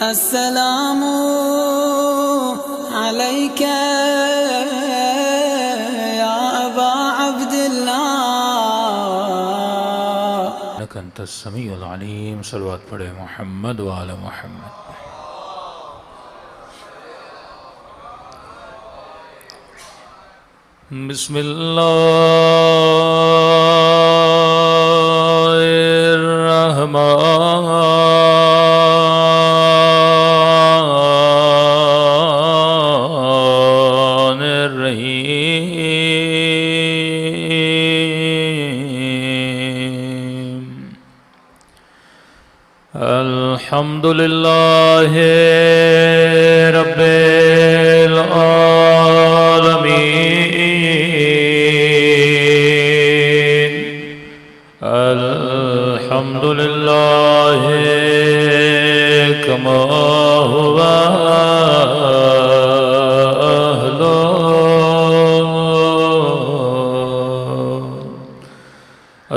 अस्सलामु अलैका या अबा अब्दिल्लाह। इन्नका अंतस समीउल अलीम। सल्लल्लाहु पढ़े मोहम्मद व आले मोहम्मद। बिस्मिल्लाहिर्रहमानिर्रहीम। अल्हम्दुलिल्लाहि रब्बिल आलमीन। अल्हम्दुलिल्लाहि कमा हुवा अहलु।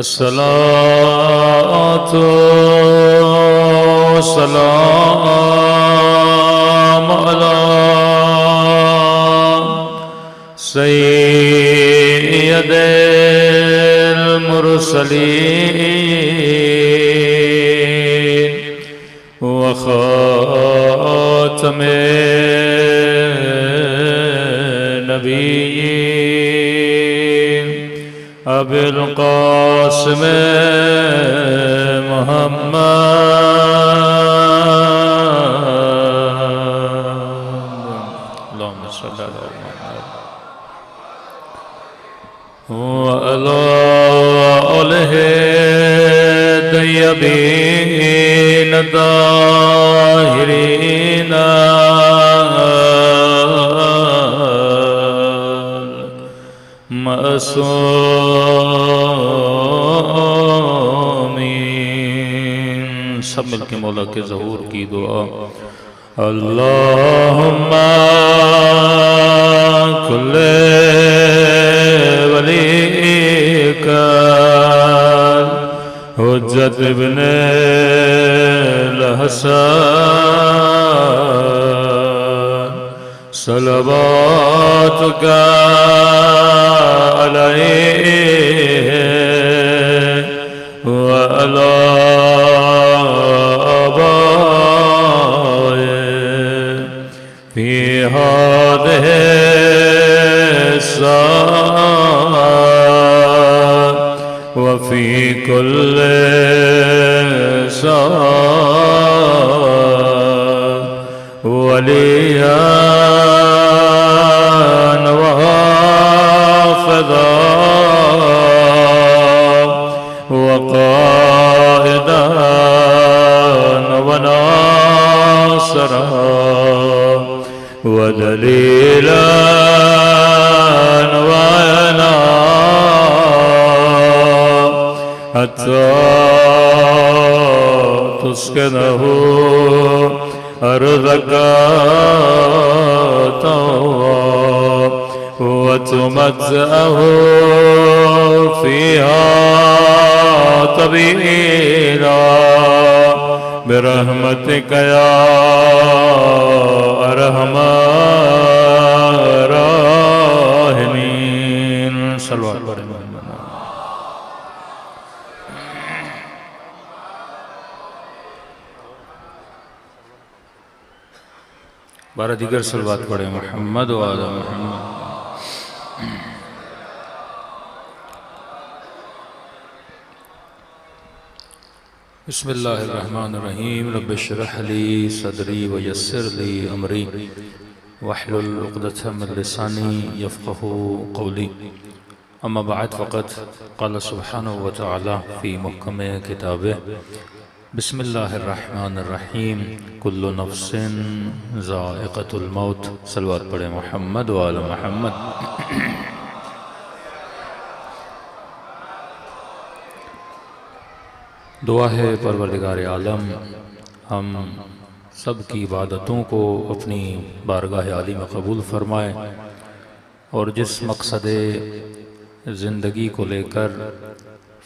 अस्सलातु सलाम अला सय्यदिल मुरसलीन व खातमिन नबिय्यीन अबिल क़ासिम तय्यबीन ताहिरीन मासूमीन। सब मिलके मौला के ज़हूर की दुआ। अल्लाहुम्मा कुल्ले वलीका हुज्जत इब्ने हसन सलवातुका अलैहि व अला आबाए फी हादिहि साअत व फी कुल्लि साअत वलिय्यन व हाफ़िज़ा व क़ाइदन व नासिरा व दलीलन व अना हत्ता तुस्किनहु अर्ज़का व तुमत्तिअहु फ़ीहा तवीला बिरहमतिका या अरहमर राहिमीन। सल्लल्लाहु अलैहि वसल्लम। बारह दीगर सलवात पढ़े मोहम्मद व आले मोहम्मद। बिस्मिल्लाहिर्रहमानिर्रहीम। रब्बि इश्रह ली सदरी व यस्सिर ली अमरी वहलुल उक़दतम मिन लिसानी यफ़क़हू क़ौली। अम्मा बअद फ़क़द क़ाल सुब्हानहु व तआला फ़ी मुहकम किताबिह बिस्मिल्लाहिर्रहमानिर्रहीम। कुल्लु नफ्सिन ज़ाइक़तुल मौत। सल्लल्लाहु पढ़े मोहम्मद व आले मोहम्मद। दुआ है परवरदिगार आलम हम सब की इबादतों को अपनी बारगाह आली में कबूल फरमाए और जिस मकसद ज़िंदगी को लेकर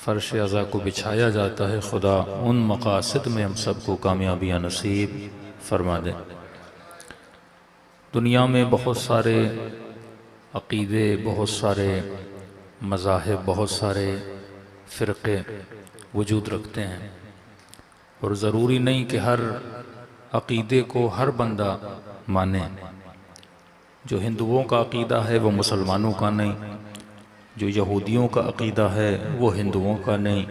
फ़र्श अज़ा को बिछाया जाता है, खुदा उन मकासद में हम सबको कामयाबियाँ नसीब फरमा दें। दुनिया में बहुत सारे अक़ीदे, बहुत सारे मज़ाहिब, बहुत सारे फ़िरक़े वजूद रखते हैं और ज़रूरी नहीं कि हर अक़ीदे को हर बंदा माने। जो हिंदुओं का अक़ीदा है वो मुसलमानों का नहीं, जो यहूदियों का अक़ीदा है वो हिंदुओं का नहीं,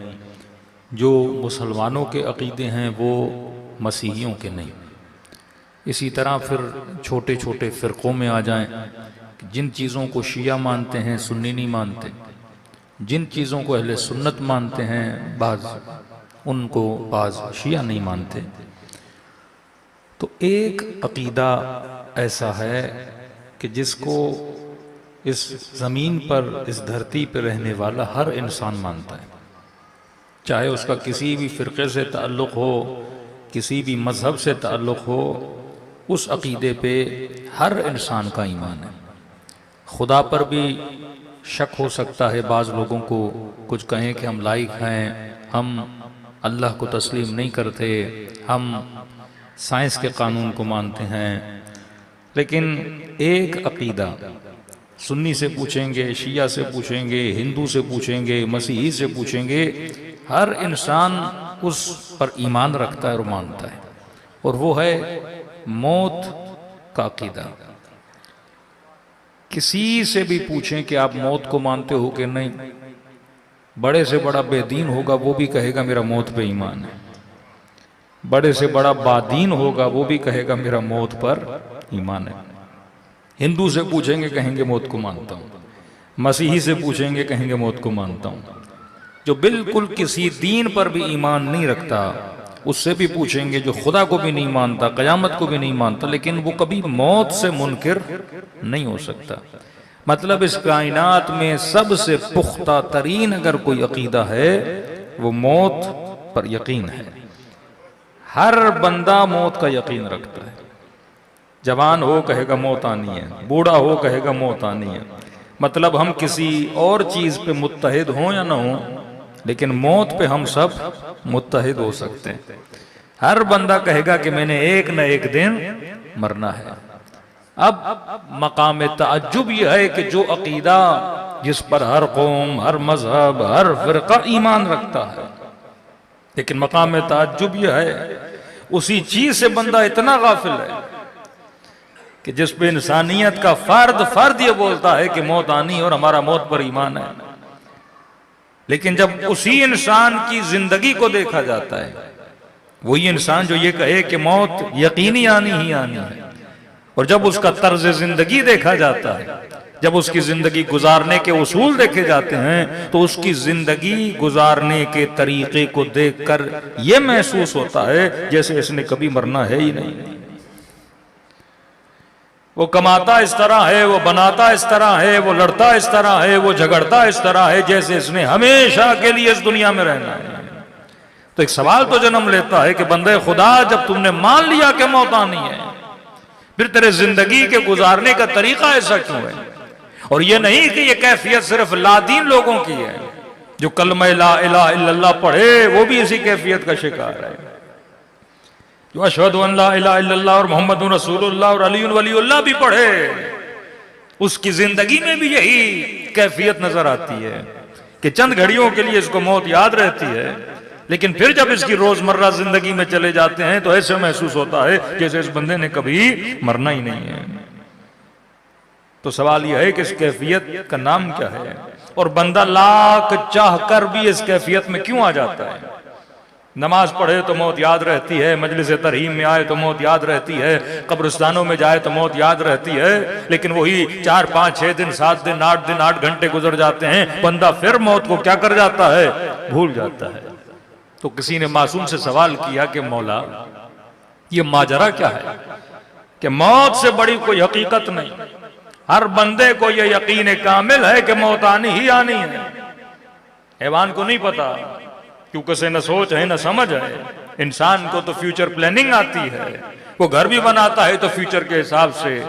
जो मुसलमानों के अक़ीदे हैं वो मसीहियों के नहीं। इसी तरह फिर छोटे छोटे फ़िरक़ों में आ जाएं, जिन चीज़ों को शिया मानते हैं सुन्नी नहीं मानते, जिन चीज़ों को अहले सुन्नत मानते हैं बाज़ उनको बाज़ शिया नहीं मानते। तो एक अक़ीदा ऐसा है कि जिसको इस ज़मीन पर, इस धरती पर रहने वाला हर इंसान मानता है, चाहे उसका किसी भी फ़िरक़े से ताल्लुक़ हो, किसी भी मज़हब से ताल्लुक़ हो, उस अक़ीदे पे हर इंसान का ईमान है। खुदा पर भी शक हो सकता है, बाज़ लोगों को कुछ कहें कि हम लाइक हैं, हम अल्लाह को तस्लीम नहीं करते, हम साइंस के कानून को मानते हैं। लेकिन एक अक़ीदा सुन्नी से पूछेंगे, शिया से पूछेंगे, हिंदू से पूछेंगे, मसीही से पूछेंगे, हर इंसान उस पर ईमान रखता है और मानता है, और वो है मौत का अक़ीदा। किसी से भी पूछें कि आप मौत को मानते हो कि नहीं, बड़े से बड़ा बेदीन होगा वो भी कहेगा मेरा मौत पे ईमान है, बड़े से बड़ा बादीन होगा वो भी कहेगा मेरा मौत पर ईमान है। हिंदू से पूछेंगे कहेंगे मौत को मानता हूँ, मसीही से पूछेंगे कहेंगे मौत को मानता हूँ। जो बिल्कुल किसी दीन पर भी ईमान नहीं रखता उससे भी पूछेंगे, जो खुदा को भी नहीं मानता, क़यामत को भी नहीं मानता, लेकिन वो कभी मौत से मुनकिर नहीं हो सकता। मतलब इस कायनात में सबसे पुख्ता तरीन अगर कोई अक़ीदा है वो मौत पर यकीन है। हर बंदा मौत का यकीन रखता है। जवान हो कहेगा मौत आनी है, बूढ़ा हो कहेगा मौत आनी है। मतलब हम किसी और चीज पे मुत्तहिद हों या ना हो, लेकिन मौत पे हम सब मुत्तहिद हो सकते हैं। हर बंदा कहेगा कि मैंने एक न एक दिन मरना है। अब मकाम ताज्जुब यह है कि जो अकीदा जिस पर हर कौम, हर मजहब, हर फिरका ईमान रखता है, लेकिन मकाम ताज्जुब यह है उसी चीज से बंदा इतना गाफिल है कि जिस पे इंसानियत का फर्द ये बोलता है कि मौत आनी और हमारा मौत पर ईमान है। लेकिन जब उसी इंसान की जिंदगी को देखा जाता है, वही इंसान जो ये कहे कि मौत यकीनी आनी ही आनी है, और जब उसका तर्ज जिंदगी देखा जाता है, जब उसकी जिंदगी गुजारने के उसूल देखे जाते हैं, तो उसकी जिंदगी गुजारने के तरीके को देखकर यह महसूस होता है जैसे इसने कभी मरना है ही नहीं। वो कमाता इस तरह है, वो बनाता इस तरह है, वो लड़ता इस तरह है, वो झगड़ता इस तरह है जैसे इसने हमेशा के लिए इस दुनिया में रहना है। तो एक सवाल तो जन्म लेता है कि बंदे खुदा, जब तुमने मान लिया कि मौत आनी है, फिर तेरे जिंदगी के गुजारने का तरीका ऐसा क्यों है? और ये नहीं कि ये कैफियत सिर्फ लादीन लोगों की है, जो कलमा ला इलाहा इल्लल्लाह पढ़े वो भी इसी कैफियत का शिकार है। जो अशहदु अन ला इलाहा इल्लल्लाह और मोहम्मदुर रसूलुल्लाह और अलीयुन वलीउल्लाह भी पढ़े, उसकी जिंदगी में भी यही कैफियत नजर आती है कि चंद घड़ियों के लिए इसको मौत याद रहती है, लेकिन फिर जब इसकी रोजमर्रा जिंदगी में चले जाते हैं तो ऐसे महसूस होता है जैसे इस बंदे ने कभी मरना ही नहीं है। तो सवाल यह है कि इस कैफियत का नाम क्या है, और बंदा लाख चाह कर भी इस कैफियत में क्यों आ जाता है? नमाज पढ़े तो मौत याद रहती है, मजलिस तरहीम में आए तो मौत याद रहती है, कब्रिस्तानों में जाए तो मौत याद रहती है, लेकिन वही 4, 5, 6 दिन, 7 दिन, 8 दिन, 8 घंटे गुजर जाते हैं, बंदा फिर मौत को क्या कर जाता है? भूल जाता है। तो किसी ने मासूम से सवाल किया कि मौला, ये माजरा क्या है कि मौत से बड़ी कोई हकीकत नहीं, हर बंदे को यह यकीन कामिल है कि मौत आनी ही आनी है। हैवान को नहीं पता, क्योंकि उसे न सोच है न समझ है। इंसान को तो फ्यूचर प्लानिंग आती है, वो घर भी बनाता है तो फ्यूचर के हिसाब से,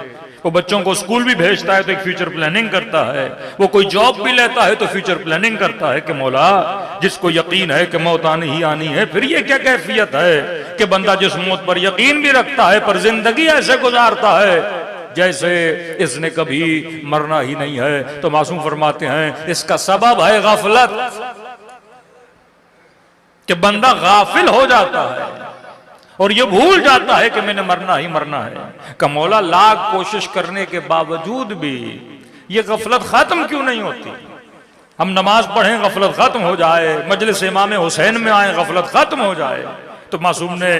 वो बच्चों को स्कूल भी भेजता है तो एक फ्यूचर प्लानिंग करता है, वो कोई जॉब भी लेता है तो फ्यूचर प्लानिंग करता है कि मौला जिसको यकीन है कि मौत आनी ही आनी है, फिर ये क्या कैफियत है कि बंदा जिस मौत पर यकीन भी रखता है पर जिंदगी ऐसे गुजारता है जैसे इसने कभी मरना ही नहीं है। तो मासूम फरमाते हैं इसका सबब है गफलत, कि बंदा गाफिल हो जाता है और ये भूल जाता है कि मैंने मरना ही मरना है। का मौला लाख कोशिश करने के बावजूद भी ये गफलत खत्म क्यों नहीं होती? हम नमाज पढ़ें गफलत खत्म हो जाए, मजलिस इमाम हुसैन में आए गफलत खत्म हो जाए। तो मासूम ने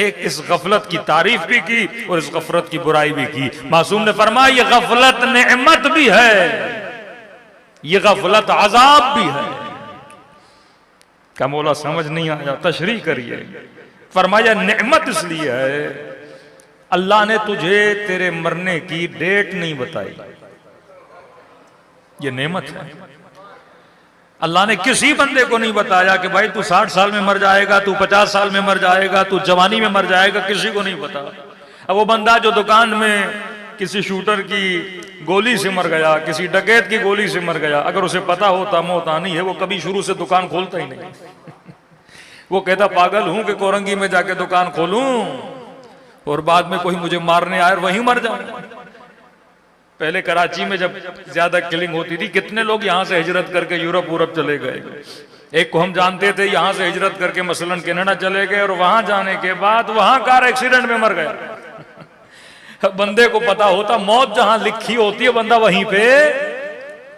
एक इस गफलत की तारीफ भी की और इस गफलत की बुराई भी की। मासूम ने फरमाया ये गफलत नेमत भी है, ये गफलत अजाब भी है। क्या मौला समझ नहीं आया? तशरीह करिए। फरमाया नेमत इसलिए है अल्लाह ने तुझे तेरे मरने की डेट नहीं बताई, ये नेमत है। अल्लाह ने किसी बंदे को नहीं बताया कि भाई तू 60 साल में मर जाएगा, तू 50 साल में मर जाएगा, तू जवानी में मर जाएगा, किसी को नहीं पता। अब वो बंदा जो दुकान में किसी शूटर की गोली से मर गया, किसी डकैत की गोली से मर गया, अगर उसे पता होता मौत आनी है वो कभी शुरू से दुकान खोलता ही नहीं। वो कहता पागल हूं कि कोरंगी में जाके दुकान खोलूं और बाद में कोई मुझे मारने आए और वहीं मर जाऊं। पहले कराची में जब ज्यादा किलिंग होती थी, कितने लोग यहां से हिजरत करके यूरोप चले गए। एक को हम जानते थे यहां से हिजरत करके मसलन कनाडा चले गए और वहां जाने के बाद वहां कार एक्सीडेंट में मर गया। बंदे को पता होता मौत जहां लिखी होती है बंदा वहीं पे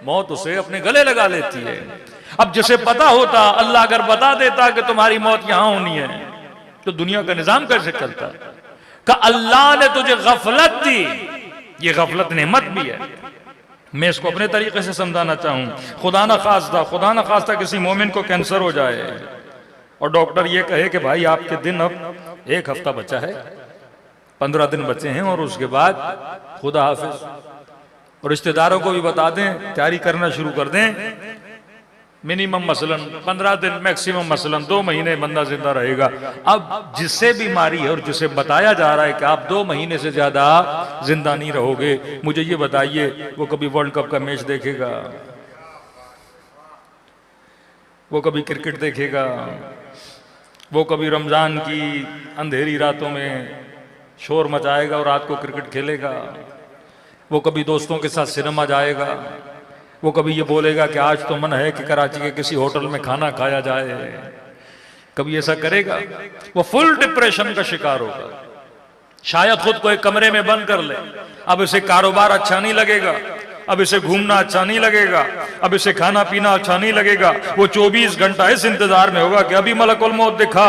मौत उसे अपने गले लगा लेती है। अब जिसे पता होता अल्लाह अगर बता देता कि तुम्हारी मौत यहां होनी है तो दुनिया का निजाम कैसे चलता? का अल्लाह ने तुझे गफलत दी, ये गफलत नेमत भी है। मैं इसको अपने तरीके से समझाना चाहूं। खुदा ना खास्ता किसी मोमिन को कैंसर हो जाए और डॉक्टर ये कहे कि भाई आपके दिन अब 1 हफ्ता बचा है, 15 दिन बचे हैं और उसके बाद खुदा हाफिज, और रिश्तेदारों को भी बता दें तैयारी करना शुरू कर दें। मिनिमम मसलन 15 दिन, मैक्सिमम मसलन 2 महीने बंदा जिंदा रहेगा। अब जिससे बीमारी है और जिसे बताया जा रहा है कि आप 2 महीने से ज्यादा जिंदा नहीं रहोगे, मुझे ये बताइए वो कभी वर्ल्ड कप का मैच देखेगा? वो कभी क्रिकेट देखेगा? वो कभी रमजान की अंधेरी रातों में शोर मचाएगा और रात को क्रिकेट खेलेगा? वो कभी दोस्तों के साथ सिनेमा जाएगा? वो कभी ये बोलेगा कि आज तो मन है कि कराची के किसी होटल में खाना खाया जाए? कभी ऐसा करेगा? वो फुल डिप्रेशन का शिकार होगा। शायद खुद को एक कमरे में बंद कर ले। अब इसे कारोबार अच्छा नहीं लगेगा, अब इसे घूमना अच्छा नहीं लगेगा, अब इसे खाना पीना अच्छा नहीं लगेगा। वो 24 घंटा इस इंतजार में होगा कि अभी मलकुल मौत दिखा,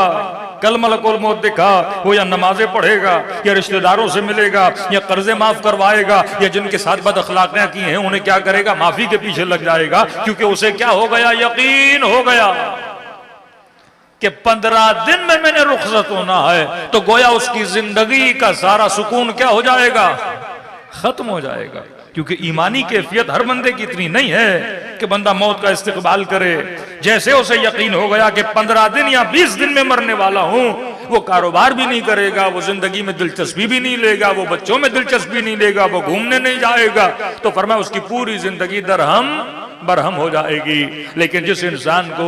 कल मलकुल मौत दिखा। वो या नमाजें पढ़ेगा, या रिश्तेदारों से मिलेगा, या कर्जे माफ करवाएगा, या जिनके साथ बद अखलाकियां की हैं उन्हें क्या करेगा, माफी के पीछे लग जाएगा। क्योंकि उसे क्या हो गया, यकीन हो गया कि 15 दिन में मैंने रुखसत होना है। तो गोया उसकी जिंदगी का सारा सुकून क्या हो जाएगा, खत्म हो जाएगा। क्योंकि ईमानी कैफियत हर बंदे की इतनी नहीं है कि बंदा मौत का इस्तिकबाल करे। जैसे उसे यकीन हो गया कि 15 दिन या 20 दिन में मरने वाला हूं, वो कारोबार भी नहीं करेगा, वो जिंदगी में दिलचस्पी भी नहीं लेगा, वो बच्चों में दिलचस्पी नहीं लेगा, वो घूमने नहीं जाएगा। तो फरमाया उसकी पूरी जिंदगी दरहम बरहम हो जाएगी। लेकिन जिस इंसान को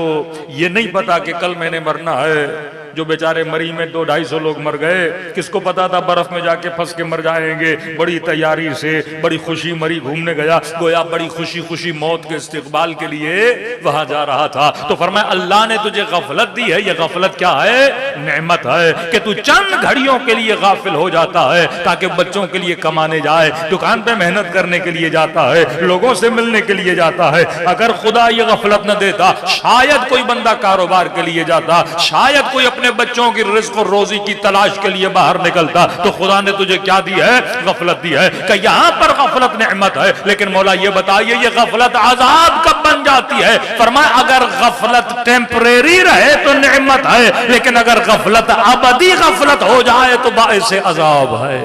ये नहीं पता कि कल मैंने मरना है, जो बेचारे मरी में 200-250 लोग मर गए, किसको पता था बर्फ में जाके फंस के मर जाएंगे। बड़ी तैयारी से बड़ी खुशी मरी घूमने गया, गोया बड़ी खुशी खुशी मौत के इस्तिकबाल के लिए वहां जा रहा था। तो फरमाया अल्लाह ने तुझे गफलत दी है। ये गफलत क्या है, नेमत है कि तू चंद घड़ियों के लिए गाफिल हो जाता है ताकि बच्चों के लिए कमाने जाए, दुकान पे मेहनत करने के लिए जाता है, लोगों से मिलने के लिए जाता है। अगर खुदा ये गफलत न देता शायद कोई बंदा कारोबार के लिए जाता, शायद कोई अपने बच्चों की रिज़्क़ और रोजी की तलाश के लिए बाहर निकलता। तो खुदा ने तुझे क्या दी है, गफलत दी है। कि यहां पर गफलत नेमत है, लेकिन मौला ये बताइए ये गफलत आजाब कब बन जाती है? फरमाया अगर गफलत टेम्परेरी रहे तो नेमत है, लेकिन अगर गफलत अबदी गफलत हो जाए तो बाइसे अजाब है।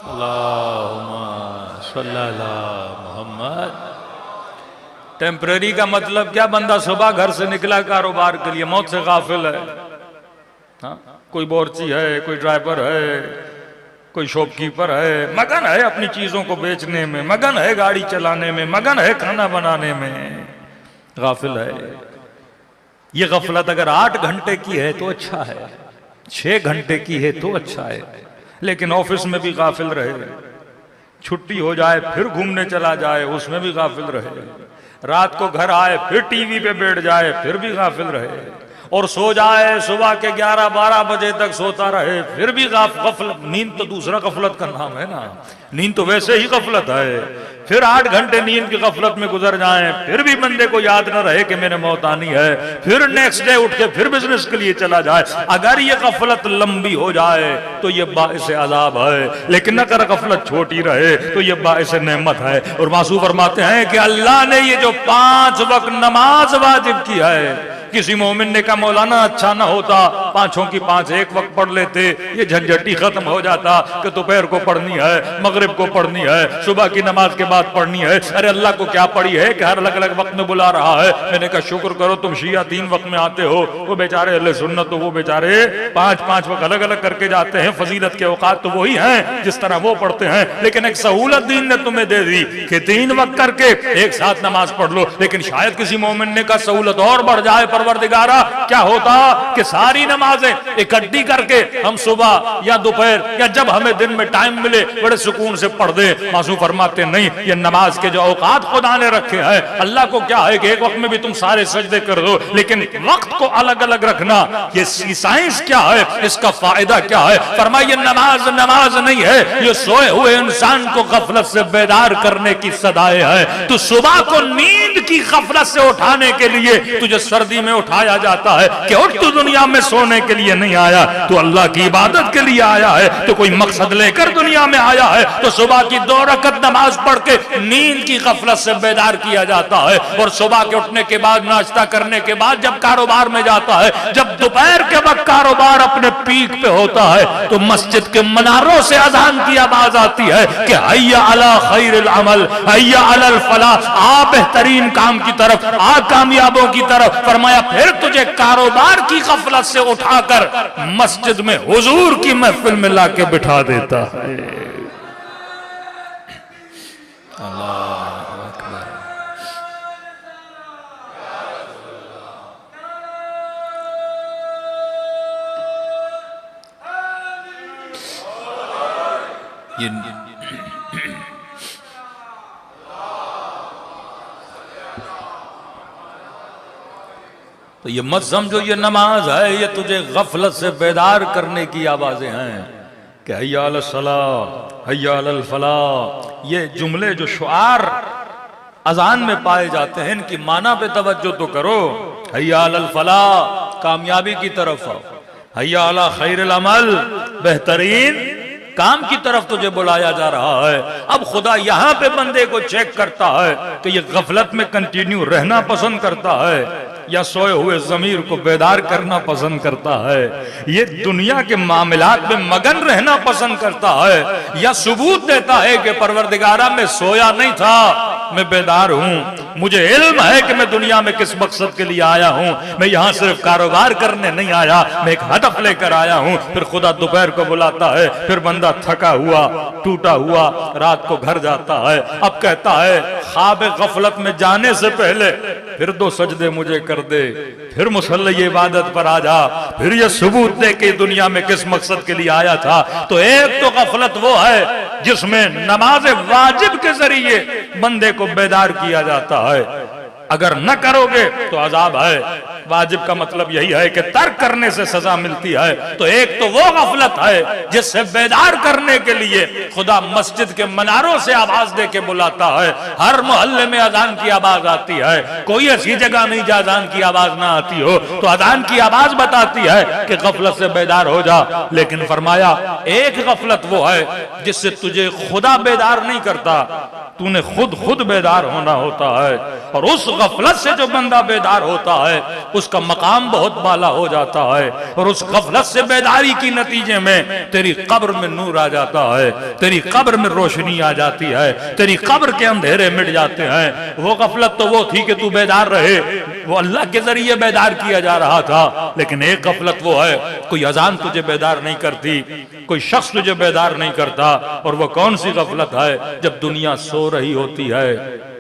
अल्लाहुम्मा सल्ली अला मुहम्मद। टेम्परेरी का मतलब क्या? बंदा सुबह घर से निकला कारोबार के लिए, मौत से गाफिल है, हाँ, कोई बोरची है, कोई ड्राइवर है, कोई शॉपकीपर है, मगन है अपनी चीजों को बेचने में, मगन है गाड़ी चलाने में, मगन है खाना बनाने में, गाफिल है। ये गफलत अगर 8 घंटे की है तो अच्छा है, 6 घंटे की है तो अच्छा है, लेकिन ऑफिस में भी गाफिल रहे, छुट्टी हो जाए फिर घूमने चला जाए उसमें भी गाफिल रहे, रात को घर आए फिर टीवी पे बैठ जाए फिर भी गाफिल रहे, और सो जाए सुबह के 11-12 बजे तक सोता रहे फिर भी गफलत। नींद तो दूसरा गफलत का नाम है ना, नींद तो वैसे ही गफलत है। फिर 8 घंटे नींद की गफलत में गुजर जाएं फिर भी बंदे को याद न रहे कि मैंने मौत आनी है, फिर नेक्स्ट डे उठ के फिर बिजनेस के लिए चला जाए। अगर ये गफलत लंबी हो जाए तो ये बाइस अजाब है, लेकिन अगर गफलत छोटी रहे तो ये बाइस नेमत है। और मासूम फरमाते हैं कि अल्लाह ने ये जो 5 वक्त नमाज वाजिब की है, किसी मोमिन ने कहा मौलाना अच्छा ना होता 5 की 5 एक वक्त पढ़ लेते, ये झंझटी खत्म हो जाता कि दोपहर को पढ़नी है, मगरिब को पढ़नी है, सुबह की नमाज के बाद पढ़नी है। अरे अल्लाह को क्या पड़ी है कि हर अलग अलग वक्त में बुला रहा है। मैंने कहा शुक्र करो तुम शिया 3 वक्त में आते हो, वो बेचारे अहले सुन्नत तो वो बेचारे 5-5 वक्त अलग अलग करके जाते हैं। फजीलत के औकात तो वही हैं जिस तरह वो पढ़ते हैं, लेकिन एक सहूलत दीन ने तुम्हें दे दी कि 3 वक्त करके एक साथ नमाज पढ़ लो। लेकिन शायद किसी मोमिन ने कहा सहूलत और बढ़ जाए, परवरदिगारा क्या होता कि सारी नमाजें इकट्ठी करके हम सुबह या दोपहर या जब हमें दिन में टाइम मिले बड़े सुकून से पढ़ दे। मासूम फरमाते नहीं, ये नमाज के जो औकात खुदा ने रखे हैं, अल्लाह को क्या है कि एक वक्त में भी तुम सारे सजदे कर दो, लेकिन वक्त को अलग अलग रखना ये साइंस क्या है, इसका फायदा क्या है? फरमाइए नमाज नमाज नहीं है, ये सोए हुए इंसान को गफलत से बेदार करने की सदाए है। तो सुबह को नींद की गफलत से उठाने के लिए तुझे सर्दी में उठाया जाता है कि उठ तू दुनिया में सोने के लिए नहीं आया, तो अल्लाह की इबादत के लिए आया है, तो कोई मकसद लेकर दुनिया में आया है। तो सुबह की 2 रकत नमाज पढ़ के नींद की गफलत से बेदार किया जाता है, और सुबह के उठने के बाद नाश्ता करने के बाद जब कारोबार में जाता है, जब दोपहर के वक्त कारोबार अपने पीक पे होता है, तो मस्जिद के मनारों से अजान की आवाज आती है कि हय्या अला खैरिल अमल, हय्या अलल फलाह, आ बेहतरीन काम की तरफ, आ कामयाबों की तरफ। फरमाया फिर तुझे कारोबार की गफलत से उठाकर मस्जिद में हुजूर की महफिल में लाके बिठा देता है। अल्लाह अकबर। तो ये मत समझो ये नमाज है, ये तुझे गफलत से बेदार करने की आवाजें हैं कि हय्या अलल सलाह हय्या अलल फलाह। ये जुमले जो शुआर अजान में पाए जाते हैं, इनकी माना पे तवज्जो तो करो। हय्या अलल फलाह कामयाबी की तरफ, हय्या अला खैरिल अमल बेहतरीन काम की तरफ तुझे बुलाया जा रहा है। अब खुदा यहाँ पे बंदे को चेक करता है कि ये गफलत में कंटिन्यू रहना पसंद करता है या सोए हुए जमीर को बेदार करना पसंद करता है, ये दुनिया के मामलात में मगन रहना पसंद करता है, या सबूत देता है कि परवरदिगारा मैं सोया नहीं था, मैं बेदार हूं, मुझे इल्म है कि मैं दुनिया में किस मकसद के लिए आया हूं, मैं यहां सिर्फ कारोबार करने नहीं आया, मैं एक हदफ लेकर आया हूं। फिर खुदा दोपहर को बुलाता है, फिर बंदा थका हुआ टूटा हुआ रात को घर जाता है। अब कहता है ख्वाब गफलत में जाने से पहले फिर 2 सजदे मुझे कर दे, फिर मुसल्ले इबादत पर आ जा, फिर ये सबूत दे कि दुनिया में किस मकसद के लिए आया था। तो एक तो गफलत वो है जिसमें नमाज वाजिब के जरिए बंदे को बेदार किया जाता है, अगर न करोगे तो अजाब है। वाजिब का मतलब यही है कि तर्क करने से सजा मिलती है। तो एक तो वो गफलत है जिससे बेदार करने के लिए खुदा मस्जिद के मनारों से आवाज दे के बुलाता है। हर मोहल्ले में अजान की आवाज आती है, कोई ऐसी जगह नहीं जहां अजान की आवाज ना आती हो, तो अजान की आवाज बताती है कि गफलत से बेदार हो जा। लेकिन फरमाया एक गफलत वो है जिससे तुझे खुदा बेदार नहीं करता, तूने खुद बेदार होना होता है। और उस गफलत से जो बंदा बेदार होता है उसका मकाम बहुत बाला हो जाता है, और उस गफलत से बेदारी की नतीजे में तेरी कब्र में नूर आ जाता है, तेरी कब्र में रोशनी आ जाती है, तेरी कब्र के अंधेरे मिट जाते हैं। वो गफलत तो वो थी कि तू बेदार रहे, वो अल्लाह के जरिए बेदार किया जा रहा था। लेकिन एक गफलत वो है, कोई अजान तुझे बेदार नहीं करती, कोई शख्स तुझे बेदार नहीं करता। और वो कौन सी गफलत है? जब दुनिया सो रही होती है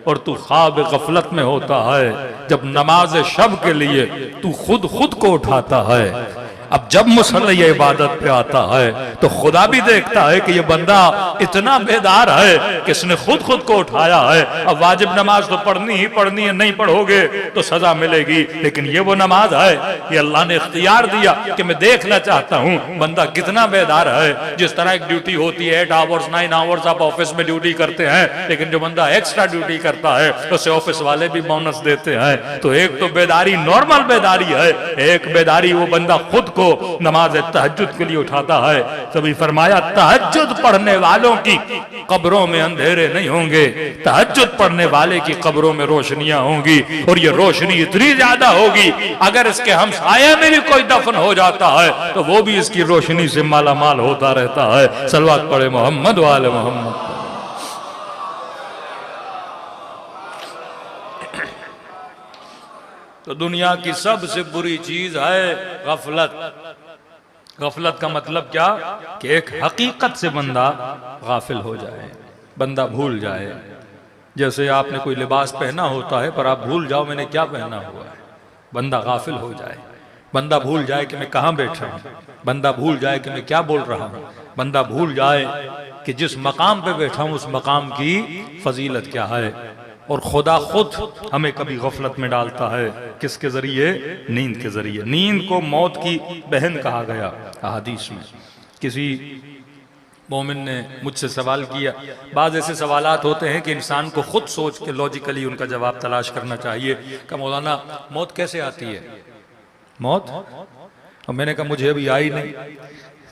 और तू ख्वाब गफलत में होता है, जब नमाज शब के लिए तू खुद को उठाता है। अब जब मुसल्ले इबादत पे आता है तो खुदा भी देखता है कि ये बंदा इतना बेदार है कि इसने खुद को उठाया है। अब वाजिब नमाज तो पढ़नी ही पढ़नी है, नहीं पढ़ोगे तो सजा मिलेगी। लेकिन ये वो नमाज है, ये अल्लाह ने इख्तियार दिया कि मैं देखना चाहता हूँ बंदा कितना बेदार है। जिस तरह एक ड्यूटी होती है 8 आवर्स 9 आवर्स आप ऑफिस में ड्यूटी करते हैं, लेकिन जो बंदा एक्स्ट्रा ड्यूटी करता है उसे ऑफिस वाले भी बोनस देते हैं। तो एक तो बेदारी नॉर्मल बेदारी है, एक बेदारी वो बंदा खुद को नमाज तहज्जुद के लिए उठाता है। तभी फरमाया तहज्जुद पढ़ने वालों की कब्रों में अंधेरे नहीं होंगे, तहज्जुद पढ़ने वाले की कब्रों में रोशनियां होंगी। और ये रोशनी इतनी ज्यादा होगी, अगर इसके हमसाये में भी कोई दफन हो जाता है तो वो भी इसकी रोशनी से माला माल होता रहता है। सलवात पढ़े मोहम्मद वाले मोहम्मद। तो दुनिया की सबसे बुरी चीज है गफलत। गफलत का मतलब क्या? कि एक हकीकत से बंदा गाफिल हो जाए, बंदा भूल जाए। जैसे आपने कोई लिबास पहना होता है पर आप भूल जाओ मैंने क्या पहना हुआ है, बंदा गाफिल हो जाए। बंदा भूल जाए कि मैं कहाँ बैठा हूँ, बंदा भूल जाए कि मैं क्या बोल रहा हूँ, बंदा भूल जाए कि जिस मकाम पे बैठा हूँ उस मकाम की फजीलत क्या है। और खुदा खुद हमें कभी गफलत में डालता है, किसके जरिए? नींद के जरिए। नींद को मौत की बहन कहा गया हदीस में। किसी मोमिन ने मुझसे सवाल किया, बाज़ ऐसे सवालात होते हैं कि इंसान को खुद सोच के लॉजिकली उनका जवाब तलाश करना चाहिए कि मौलाना मौत कैसे आती है? मौत? और मैंने कहा मुझे अभी आई नहीं,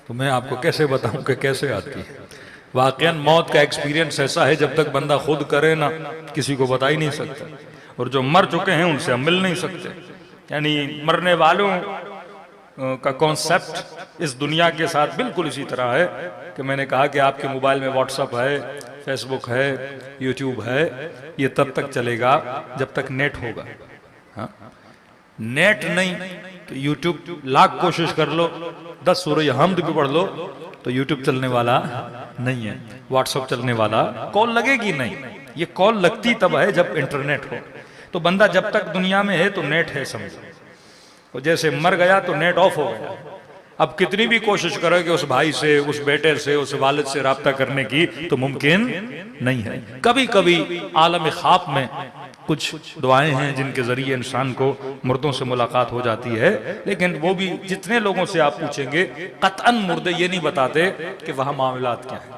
तो मैं आपको कैसे बताऊं कि कैसे आती है। वाकई मौत का एक्सपीरियंस ऐसा है, जब तक बंदा खुद करे ना किसी को बता ही नहीं सकता। और जो मर चुके हैं उनसे हम मिल नहीं सकते। यानी मरने वालों का कॉन्सेप्ट इस दुनिया के साथ बिल्कुल इसी तरह है कि मैंने कहा कि आपके मोबाइल में व्हाट्सएप है, फेसबुक है, यूट्यूब है, ये तब तक चलेगा जब तक नेट होगा। हाँ? नेट नहीं तो यूट्यूब लाख कोशिश कर लो, 10 सूरह हमद भी पढ़ लो तो यूट्यूब चलने वाला नहीं है, व्हाट्सएप चलने वाला, कॉल लगेगी नहीं। ये कॉल लगती तब है जब इंटरनेट हो। तो बंदा जब तक दुनिया में है तो नेट है समझो, तो जैसे मर गया तो नेट ऑफ हो गया। अब कितनी भी कोशिश करोगे उस भाई से, उस बेटे से, उस वालिद से राब्ता करने की तो मुमकिन नहीं है। कभी कभी आलम ख्वाब में कुछ दुआएं हैं जिनके जरिए इंसान को मुर्दों से मुलाकात हो जाती है, लेकिन वो भी जितने लोगों से आप पूछेंगे कतअन मुर्दे ये नहीं बताते कि वहां मामलात क्या है।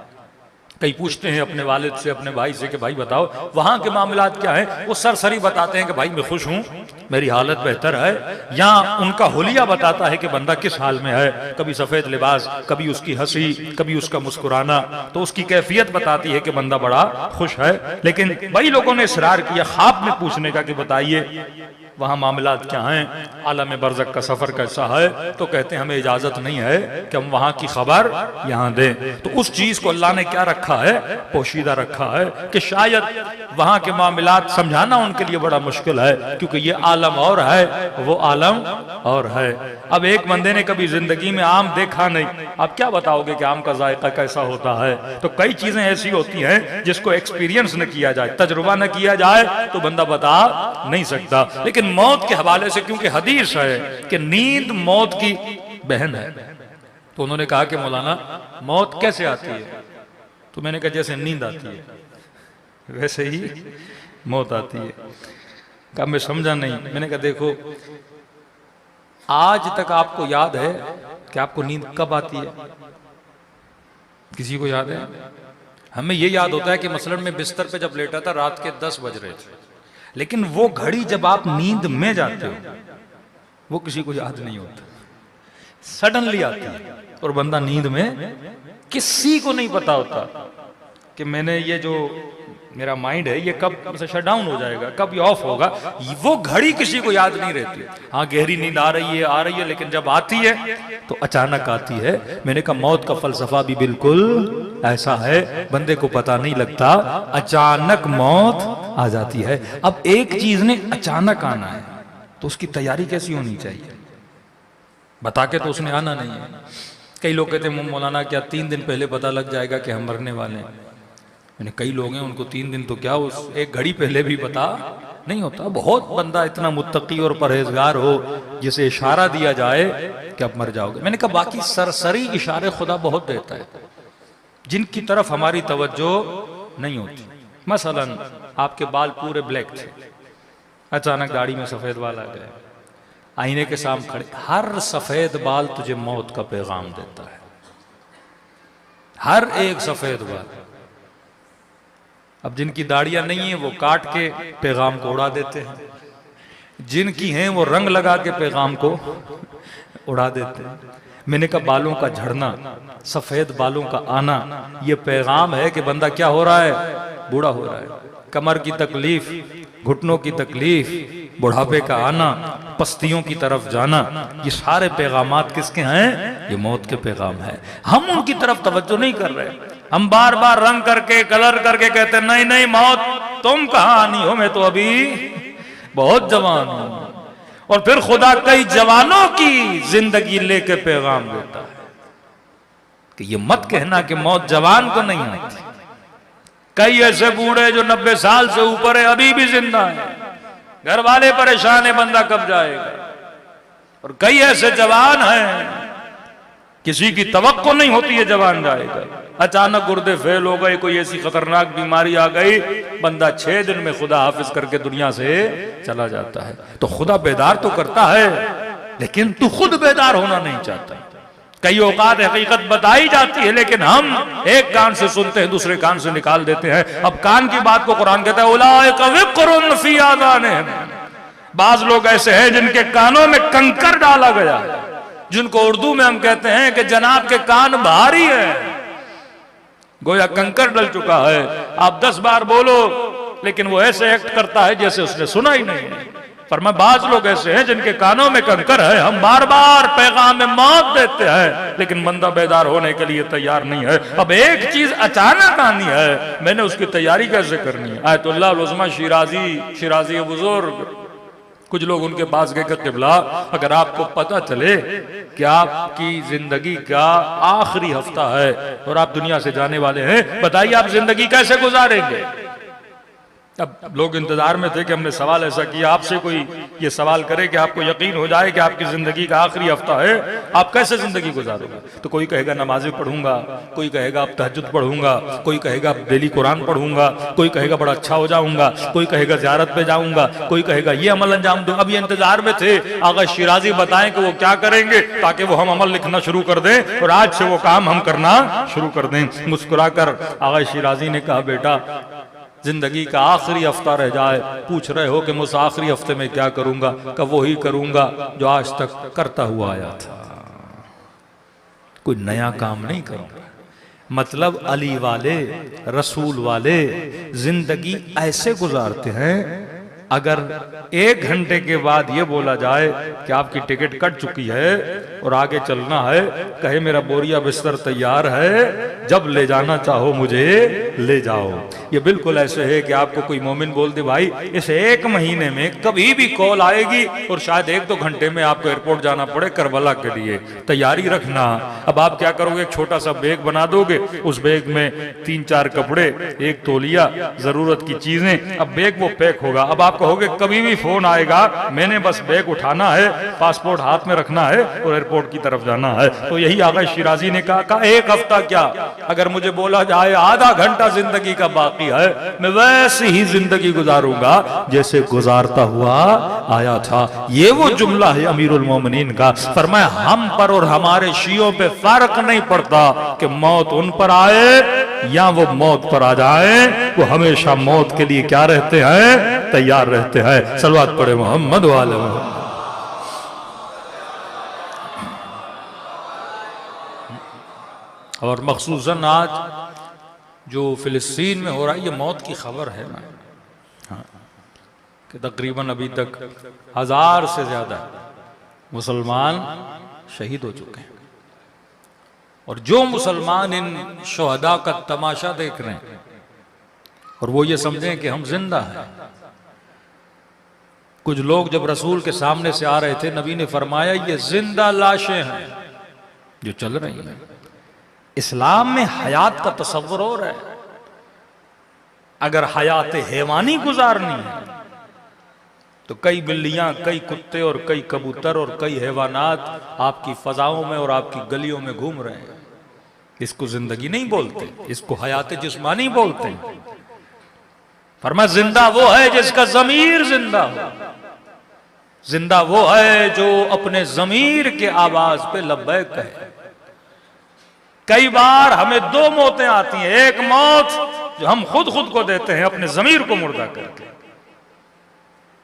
कई पूछते हैं अपने वालिद से, अपने भाई से कि भाई बताओ वहां के मामलात क्या है, वो सरसरी बताते हैं कि भाई मैं खुश हूं, मेरी हालत बेहतर है। या उनका हुलिया बताता है कि बंदा किस हाल में है, कभी सफेद लिबास, कभी उसकी हंसी, कभी उसका मुस्कुराना, तो उसकी कैफियत बताती है कि बंदा बड़ा खुश है। लेकिन वही लोगों ने इसरार किया ख्वाब में पूछने का कि बताइए वहां मामलात क्या हैं, आलम बरज़ख का सफर कैसा है, तो कहते हैं हमें इजाजत नहीं है कि हम वहां की खबर यहां दें। तो उस चीज को अल्लाह ने क्या रखा है, पोशीदा रखा है कि शायद वहां के मामलात समझाना उनके लिए बड़ा मुश्किल है, क्योंकि ये आलम और है, वो आलम और है। अब एक बंदे ने कभी जिंदगी में आम देखा नहीं, आप क्या बताओगे कि आम का जायका कैसा होता है? तो कई चीजें ऐसी होती हैं जिसको एक्सपीरियंस न किया जाए, तजुर्बा न किया जाए तो बंदा बता नहीं सकता। लेकिन मौत के हवाले से क्योंकि हदीस है कि नींद मौत की बहन है, तो उन्होंने कहा कि मौलाना मौत कैसे आती है? तो मैंने कहा जैसे नींद आती है वैसे ही मौत आती है। कहा मैं समझा नहीं। मैंने कहा देखो आज तक आपको याद है कि आपको नींद कब आती है? किसी को याद है? हमें ये याद होता है कि मसलन में बिस्तर पे जब लेटा था रात के 10 बज रहे थे, लेकिन वो घड़ी जब आप नींद में जाते हो वो किसी को याद नहीं होता, सडनली आती है और बंदा नींद में, किसी को नहीं पता होता कि मैंने ये जो मेरा माइंड है ये कब से शट डाउन हो जाएगा, कब ये ऑफ होगा, वो घड़ी किसी को याद नहीं रहती। हाँ गहरी नींद आ रही है, लेकिन जब आती है तो अचानक आती है। मैंने कहा मौत का फलसफा भी बिल्कुल ऐसा है, बंदे को पता नहीं लगता, अचानक मौत आ जाती है। अब एक चीज ने अचानक आना है, तो उसकी तैयारी कैसी होनी चाहिए? बता के तो उसने आना नहीं है। कई लोग कहते हैं मौलाना क्या 3 दिन पहले पता लग जाएगा कि हम मरने वाले हैं? मैंने कई लोग हैं उनको 3 दिन तो क्या, उस एक घड़ी पहले भी पता नहीं होता। बहुत बंदा इतना मुत्तकी और परहेजगार हो जिसे इशारा दिया जाए कि आप मर जाओगे। मैंने कहा बाकी सरसरी इशारे खुदा बहुत देता है जिनकी तरफ हमारी तवज्जो नहीं होती। मसलन आपके बाल पूरे ब्लैक थे, अचानक दाढ़ी में सफेद बाल आ गए, आईने के सामने खड़े, हर सफेद बाल तुझे मौत का पैगाम देता है, हर एक सफेद बाल। अब जिनकी दाढ़ियां नहीं है वो काट के पैगाम को उड़ा देते हैं, जिनकी हैं वो रंग लगा के पैगाम को उड़ा देते हैं। मैंने कहा बालों का झड़ना, सफेद बालों का आना, ये पैगाम है कि बंदा क्या हो रहा है, बूढ़ा हो रहा है। कमर की तकलीफ, घुटनों की तकलीफ, बुढ़ापे का आना, पस्तियों की तरफ जाना, ये सारे पैगामात किसके हैं? ये मौत के पैगाम है। हम उनकी तरफ तवज्जो नहीं कर रहे। हम बार बार रंग करके कलर करके कहते हैं नहीं नहीं मौत तुम कहां आनी हो, मैं तो अभी बहुत जवान हूं। और फिर खुदा कई जवानों की जिंदगी लेके पैगाम देता है कि ये मत कहना कि मौत जवान को नहीं आती। कई ऐसे बूढ़े जो 90 साल से ऊपर है अभी भी जिंदा है, घर वाले परेशान है बंदा कब जाएगा। और कई ऐसे जवान हैं किसी की तवक्को नहीं होती है जवान जाएगा, अचानक गुर्दे फेल हो गए, कोई ऐसी खतरनाक बीमारी आ गई, बंदा 6 दिन में खुदा हाफिज करके दुनिया से चला जाता है। तो खुदा बेदार तो करता है लेकिन तू खुद बेदार होना नहीं चाहता। कई औकात हकीकत बताई जाती है लेकिन हम एक कान से सुनते हैं दूसरे कान से निकाल देते हैं। अब कान की बात को कुरान कहता है उलाइका विक़रुन फी आज़ानिहिम। बाज लोग ऐसे हैं जिनके कानों में कंकर डाला गया, जिनको उर्दू में हम कहते हैं कि जनाब के कान भारी है, गोया कंकर डल चुका है। आप 10 बार बोलो लेकिन वो ऐसे एक्ट करता है जैसे उसने सुना ही नहीं है। पर मैं बाज लोग ऐसे हैं जिनके कानों में कंकर है, हम बार बार पैगाम में मौत देते हैं लेकिन बंदा बेदार होने के लिए तैयार नहीं है। अब एक चीज अचानक आनी है, मैंने उसकी तैयारी कैसे करनी है? आयतुल्लाह उल-उज़्मा शिराजी बुजुर्ग, कुछ लोग उनके पास गए कि क़िबला अगर आपको पता चले कि आपकी जिंदगी का आखिरी हफ्ता है और आप दुनिया से जाने वाले हैं, बताइए आप जिंदगी कैसे गुजारेंगे? अब लोग इंतजार में थे कि हमने सवाल ऐसा किया, आपसे कोई ये सवाल करे कि आपको यकीन हो जाए कि आपकी जिंदगी का आखिरी हफ्ता है, आप कैसे जिंदगी गुजारोगे? तो कोई कहेगा नमाज़ें पढ़ूंगा, कोई कहेगा अब तहज्जुद पढ़ूंगा, कोई कहेगा अब डेली कुरान पढ़ूंगा, कोई कहेगा बड़ा अच्छा हो जाऊंगा, कोई कहेगा ज़ियारत पे जाऊंगा, कोई कहेगा ये अमल अंजाम दूंगा। अब ये इंतजार में थे आगा शिराजी बताएं कि वो क्या करेंगे ताकि वो हम अमल लिखना शुरू कर दें और आज से वो काम हम करना शुरू कर दें। मुस्कुराकर आगा शिराजी ने कहा बेटा जिंदगी का आखिरी हफ्ता रह जाए, पूछ रहे हो कि मैं उस आखिरी हफ्ते में क्या करूंगा? का वही करूंगा जो आज तक करता हुआ आया था, कोई नया काम नहीं करूंगा। मतलब अली वाले रसूल वाले जिंदगी ऐसे गुजारते हैं, अगर 1 घंटे के बाद ये बोला जाए कि आपकी टिकट कट चुकी है और आगे चलना है, कहे मेरा बोरिया बिस्तर तैयार है, जब ले जाना चाहो मुझे ले जाओ। ये बिल्कुल ऐसे है कि आपको कोई मोमिन बोल दे भाई इस 1 महीने में कभी भी कॉल आएगी और शायद 1-2 घंटे में आपको एयरपोर्ट जाना पड़े करबला के लिए, तैयारी रखना। अब आप क्या करोगे? एक छोटा सा बैग बना दोगे, उस बैग में 3-4 कपड़े, 1 तौलिया, जरूरत की चीजें, अब बैग वो पैक होगा। अब आप कहोगे कभी भी फोन आएगा, मैंने बस बैग उठाना है, पासपोर्ट हाथ में रखना है और एयरपोर्ट की तरफ जाना है। तो यही आगा शिराजी ने कहा 1 हफ्ता क्या, अगर मुझे बोला जाए आधा घंटा जिंदगी का बाकी है, मैं वैसे ही जिंदगी गुजारूंगा जैसे गुजारता हुआ आया था। ये वो जुमला है अमीरुल मोमिनीन का। फरमाया हम पर और हमारे शियों पे फर्क नहीं पड़ता कि मौत उन पर आए या वो मौत पर आ जाए, वो हमेशा मौत के लिए क्या रहते हैं? तैयार रहते हैं। सलवात पढ़े मोहम्मद वाले मोहम्मद। और मखसूसन आज जो फिलिस्तीन में हो रहा है, ये मौत की खबर है ना, हाँ, कि तकरीबन अभी तक 1000 से ज्यादा मुसलमान शहीद हो चुके हैं। और जो मुसलमान इन शोहदा का तमाशा देख रहे हैं और वो ये समझें कि हम जिंदा हैं, कुछ लोग जब रसूल के सामने से आ रहे थे, नबी ने फरमाया ये जिंदा लाशें हैं जो चल रही हैं। इस्लाम में हयात का तस्वर हो रहा है। अगर हयात हैवानी गुजारनी है तो कई बिल्लियां, कई कुत्ते और कई कबूतर और कई हैवानात आपकी फजाओं में और आपकी गलियों में घूम रहे हैं। इसको जिंदगी नहीं बोलते, इसको हयात जिस्मानी बोलते हैं। फरमाया जिंदा वो है जिसका जमीर जिंदा हो, जिंदा वो है जो अपने जमीर के आवाज पे लब्बैक कहे। कई बार हमें दो मौतें आती हैं, एक मौत जो हम खुद को देते हैं अपने जमीर को मुर्दा करके।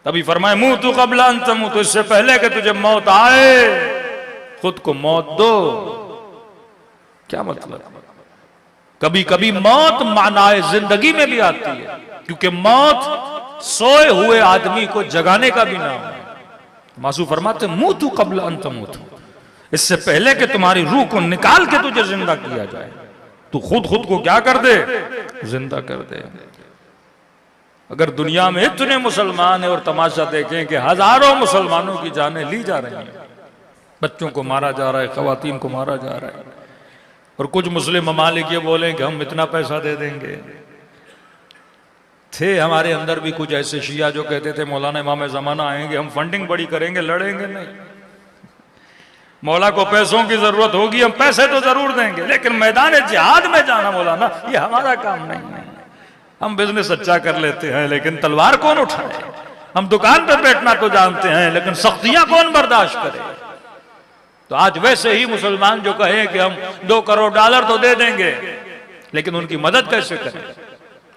तभी फरमाए मुंह तू कबला अंतमू, तो इससे पहले कि तुझे मौत आए खुद को मौत दो। क्या मतलब? कभी कभी मौत मानाए जिंदगी में भी आती है, क्योंकि मौत सोए हुए आदमी को जगाने का भी नाम है। मासू फरमाते मुंह तू कबला अंतमूत, इससे पहले कि तुम्हारी रूह को निकाल के तुझे जिंदा किया जाए, तू खुद को क्या कर दे? जिंदा कर दे। अगर दुनिया में इतने मुसलमान हैं और तमाशा देखें कि हजारों मुसलमानों की जानें ली जा रही हैं, बच्चों को मारा जा रहा है, खवातीन को मारा जा रहा है, और कुछ मुस्लिम ममालिक ये बोलें कि हम इतना पैसा दे देंगे। थे हमारे अंदर भी कुछ ऐसे शिया जो कहते थे मौलाना इमाम ज़माना आएंगे, हम फंडिंग बड़ी करेंगे, लड़ेंगे नहीं। मौला को पैसों की जरूरत होगी, हम पैसे तो जरूर देंगे, लेकिन मैदान जिहाद में जाना मौलाना ये हमारा काम नहीं है। हम बिजनेस अच्छा कर लेते हैं लेकिन तलवार कौन उठाए? हम दुकान पे बैठना तो जानते हैं लेकिन सख्तियां कौन बर्दाश्त करे? तो आज वैसे ही मुसलमान जो कहे कि हम $2 करोड़ तो दे देंगे, लेकिन उनकी मदद कैसे करें?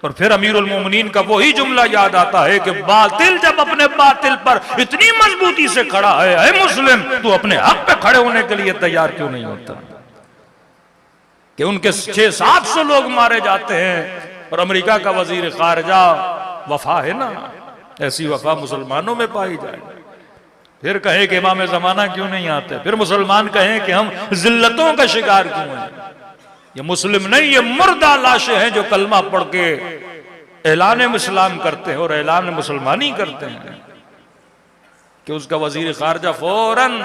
और फिर अमीरुल मोमिनीन का वही जुमला याद आता है कि बातिल जब अपने बातिल पर इतनी मजबूती से खड़ा है, ऐ मुस्लिम तू अपने हक पे खड़े होने के लिए तैयार क्यों नहीं होता? कि उनके 600-700 लोग मारे जाते हैं और अमेरिका का वजीर खारजा वफा है ना, ऐसी वफा मुसलमानों में पाई जाए। फिर कहे कि इमाम ज़माना क्यों नहीं आते? फिर मुसलमान कहें कि हम जिल्लतों का शिकार क्यों हैं? ये मुस्लिम नहीं, ये मुर्दा लाशें हैं जो कलमा पढ़ के ऐलान इस्लाम करते हैं और ऐलान मुसलमानी करते हैं। कि उसका वजीर खारजा फौरन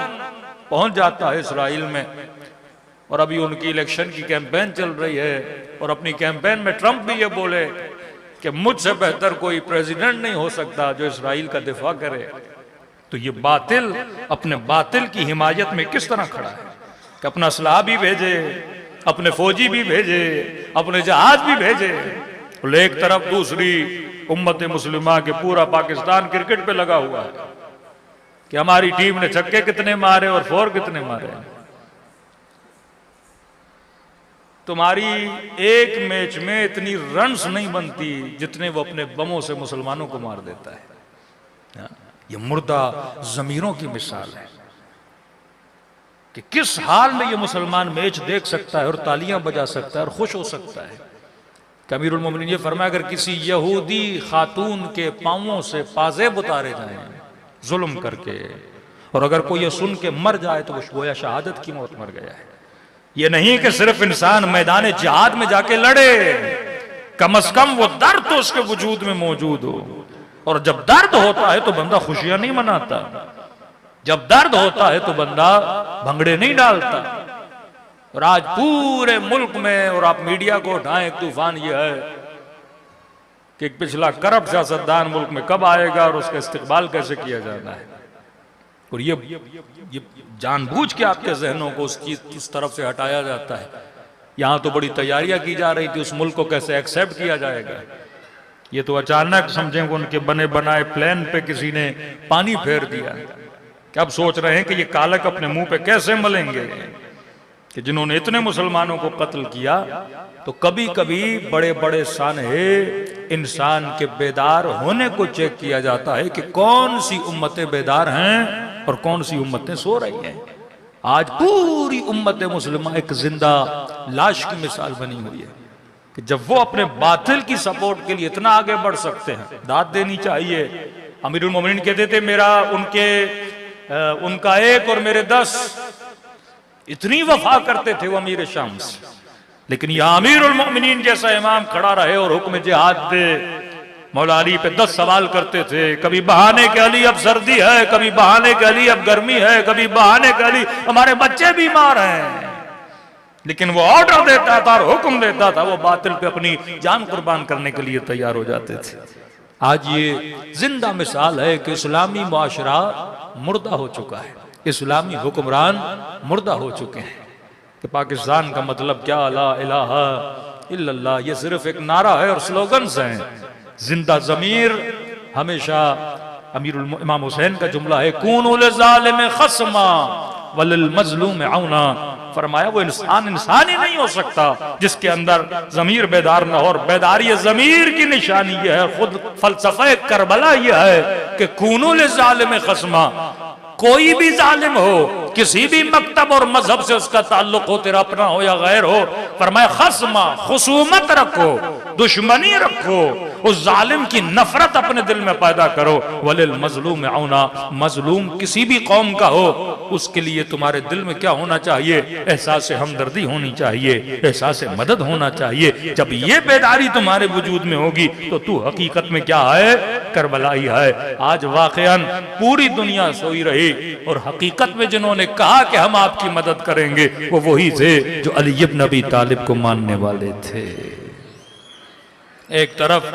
पहुंच जाता है इस्राइल में, और अभी उनकी इलेक्शन की कैंपेन चल रही है, और अपनी कैंपेन में ट्रंप भी ये बोले कि मुझसे बेहतर कोई प्रेसिडेंट नहीं हो सकता जो इस्राइल का दिफा करे। तो ये बातिल अपने बातिल की हिमायत में किस तरह खड़ा है कि अपना असलाह भी भेजे, अपने फौजी भी भेजे, अपने जहाज भी भेजे, और एक तरफ दूसरी उम्मत मुस्लिमा के पूरा पाकिस्तान क्रिकेट पे लगा हुआ है कि हमारी टीम ने छक्के कितने मारे और फोर कितने मारे। तुम्हारी एक मैच में इतनी रन्स नहीं बनती जितने वो अपने बमों से मुसलमानों को मार देता है। ये मुर्दा जमीरों की मिसाल है कि किस हाल में ये मुसलमान मैच देख सकता है और तालियां बजा सकता है और खुश हो सकता है। अमीरुल मोमिनीन ये फरमाया अगर किसी यहूदी खातून के पांवों से पाजेब उतारे जाएं जुल्म करके, और अगर कोई ये सुन के मर जाए तो वो गोया शहादत की मौत मर गया है। ये नहीं कि सिर्फ इंसान मैदान जिहाद में जाके लड़े, कम से कम वो दर्द तो उसके वजूद में मौजूद हो। और जब दर्द होता है तो बंदा खुशियां नहीं मनाता, जब दर्द होता है तो बंदा भंगड़े नहीं डालता। और आज पूरे मुल्क में, और आप मीडिया को उठाएं, एक तूफान ये है कि पिछला करप्ट सियासतदान मुल्क में कब आएगा और उसका इस्तेमाल कैसे किया जाना है। और ये जानबूझ के आपके जहनों को उस तरफ से हटाया जाता है। यहां तो बड़ी तैयारियां की जा रही थी, उस मुल्क को कैसे एक्सेप्ट किया जाएगा। ये तो अचानक समझेंगे उनके बने बनाए प्लान पे किसी ने पानी फेर दिया कि अब सोच रहे हैं कि ये कालक अपने मुंह पे कैसे मलेंगे कि जिन्होंने इतने मुसलमानों को कत्ल किया। तो कभी कभी बड़े बड़े सानहे इंसान के बेदार होने को चेक किया जाता है कि कौन सी उम्मतें बेदार हैं और कौन सी उम्मतें सो रही हैं। आज पूरी उम्मत मुस्लिमा एक जिंदा लाश की मिसाल बनी हुई है कि जब वो अपने बातिल की सपोर्ट के लिए इतना आगे बढ़ सकते हैं, दाद देनी चाहिए। अमीरुल मोमिनीन कहते थे मेरा उनका 1 और मेरे 10, इतनी वफा करते थे वो अमीर शाम से। लेकिन यह अमीरुल मोमिनीन जैसा इमाम खड़ा रहे और हुक्म जिहाद दे, मौला अली पे 10 सवाल करते थे, कभी बहाने के अली अब सर्दी है, कभी बहाने के अली अब गर्मी है, कभी बहाने के अली हमारे बच्चे बीमार हैं। लेकिन वो ऑर्डर देता था और हुक्म देता था, वो बातिल पे अपनी जान कुर्बान करने के लिए तैयार हो जाते थे। आज ये जिंदा मिसाल है कि इस्लामी मुआशरा मुर्दा हो चुका है, इस्लामी हुक्मरान मुर्दा हो चुके हैं। कि पाकिस्तान का मतलब क्या, ला इलाहा इल्लल्लाह, ये सिर्फ एक नारा है और स्लोगन्स हैं। जिंदा जमीर हमेशा अमीरुल इमाम हुसैन का जुमला है, कूनू लिज़ालिम खस्मा वलिल मज़लूम औना। फरमाया वो इंसान ही नहीं हो सकता जिसके अंदर जमीर बेदार न हो। और बेदारी जमीर की निशानी यह है, खुद फलसफा करबला यह है कि कूनू लिज़ालिम खस्मा, कोई भी जालिम हो, किसी भी मकतब और मजहब से उसका ताल्लुक हो, तेरा अपना हो या गैर हो, फरमाया खस्मा, खुसूमत रखो, दुश्मनी रखो, उस जालिम की नफरत अपने दिल में पैदा करो। वलिल मजलूम औना, मजलूम किसी भी कौम का हो, उसके लिए तुम्हारे दिल में क्या होना चाहिए, एहसास हमदर्दी होनी चाहिए, एहसास मदद होना चाहिए। जब ये बेदारी तुम्हारे वजूद में होगी तो तू हकीकत में क्या है, करबलाई है। आज वाकयान पूरी दुनिया सोई रही और हकीकत में जिन्होंने कहा कि हम आपकी मदद करेंगे वो वही थे जो अली इब्न अबी तालिब को मानने वाले थे। एक तरफ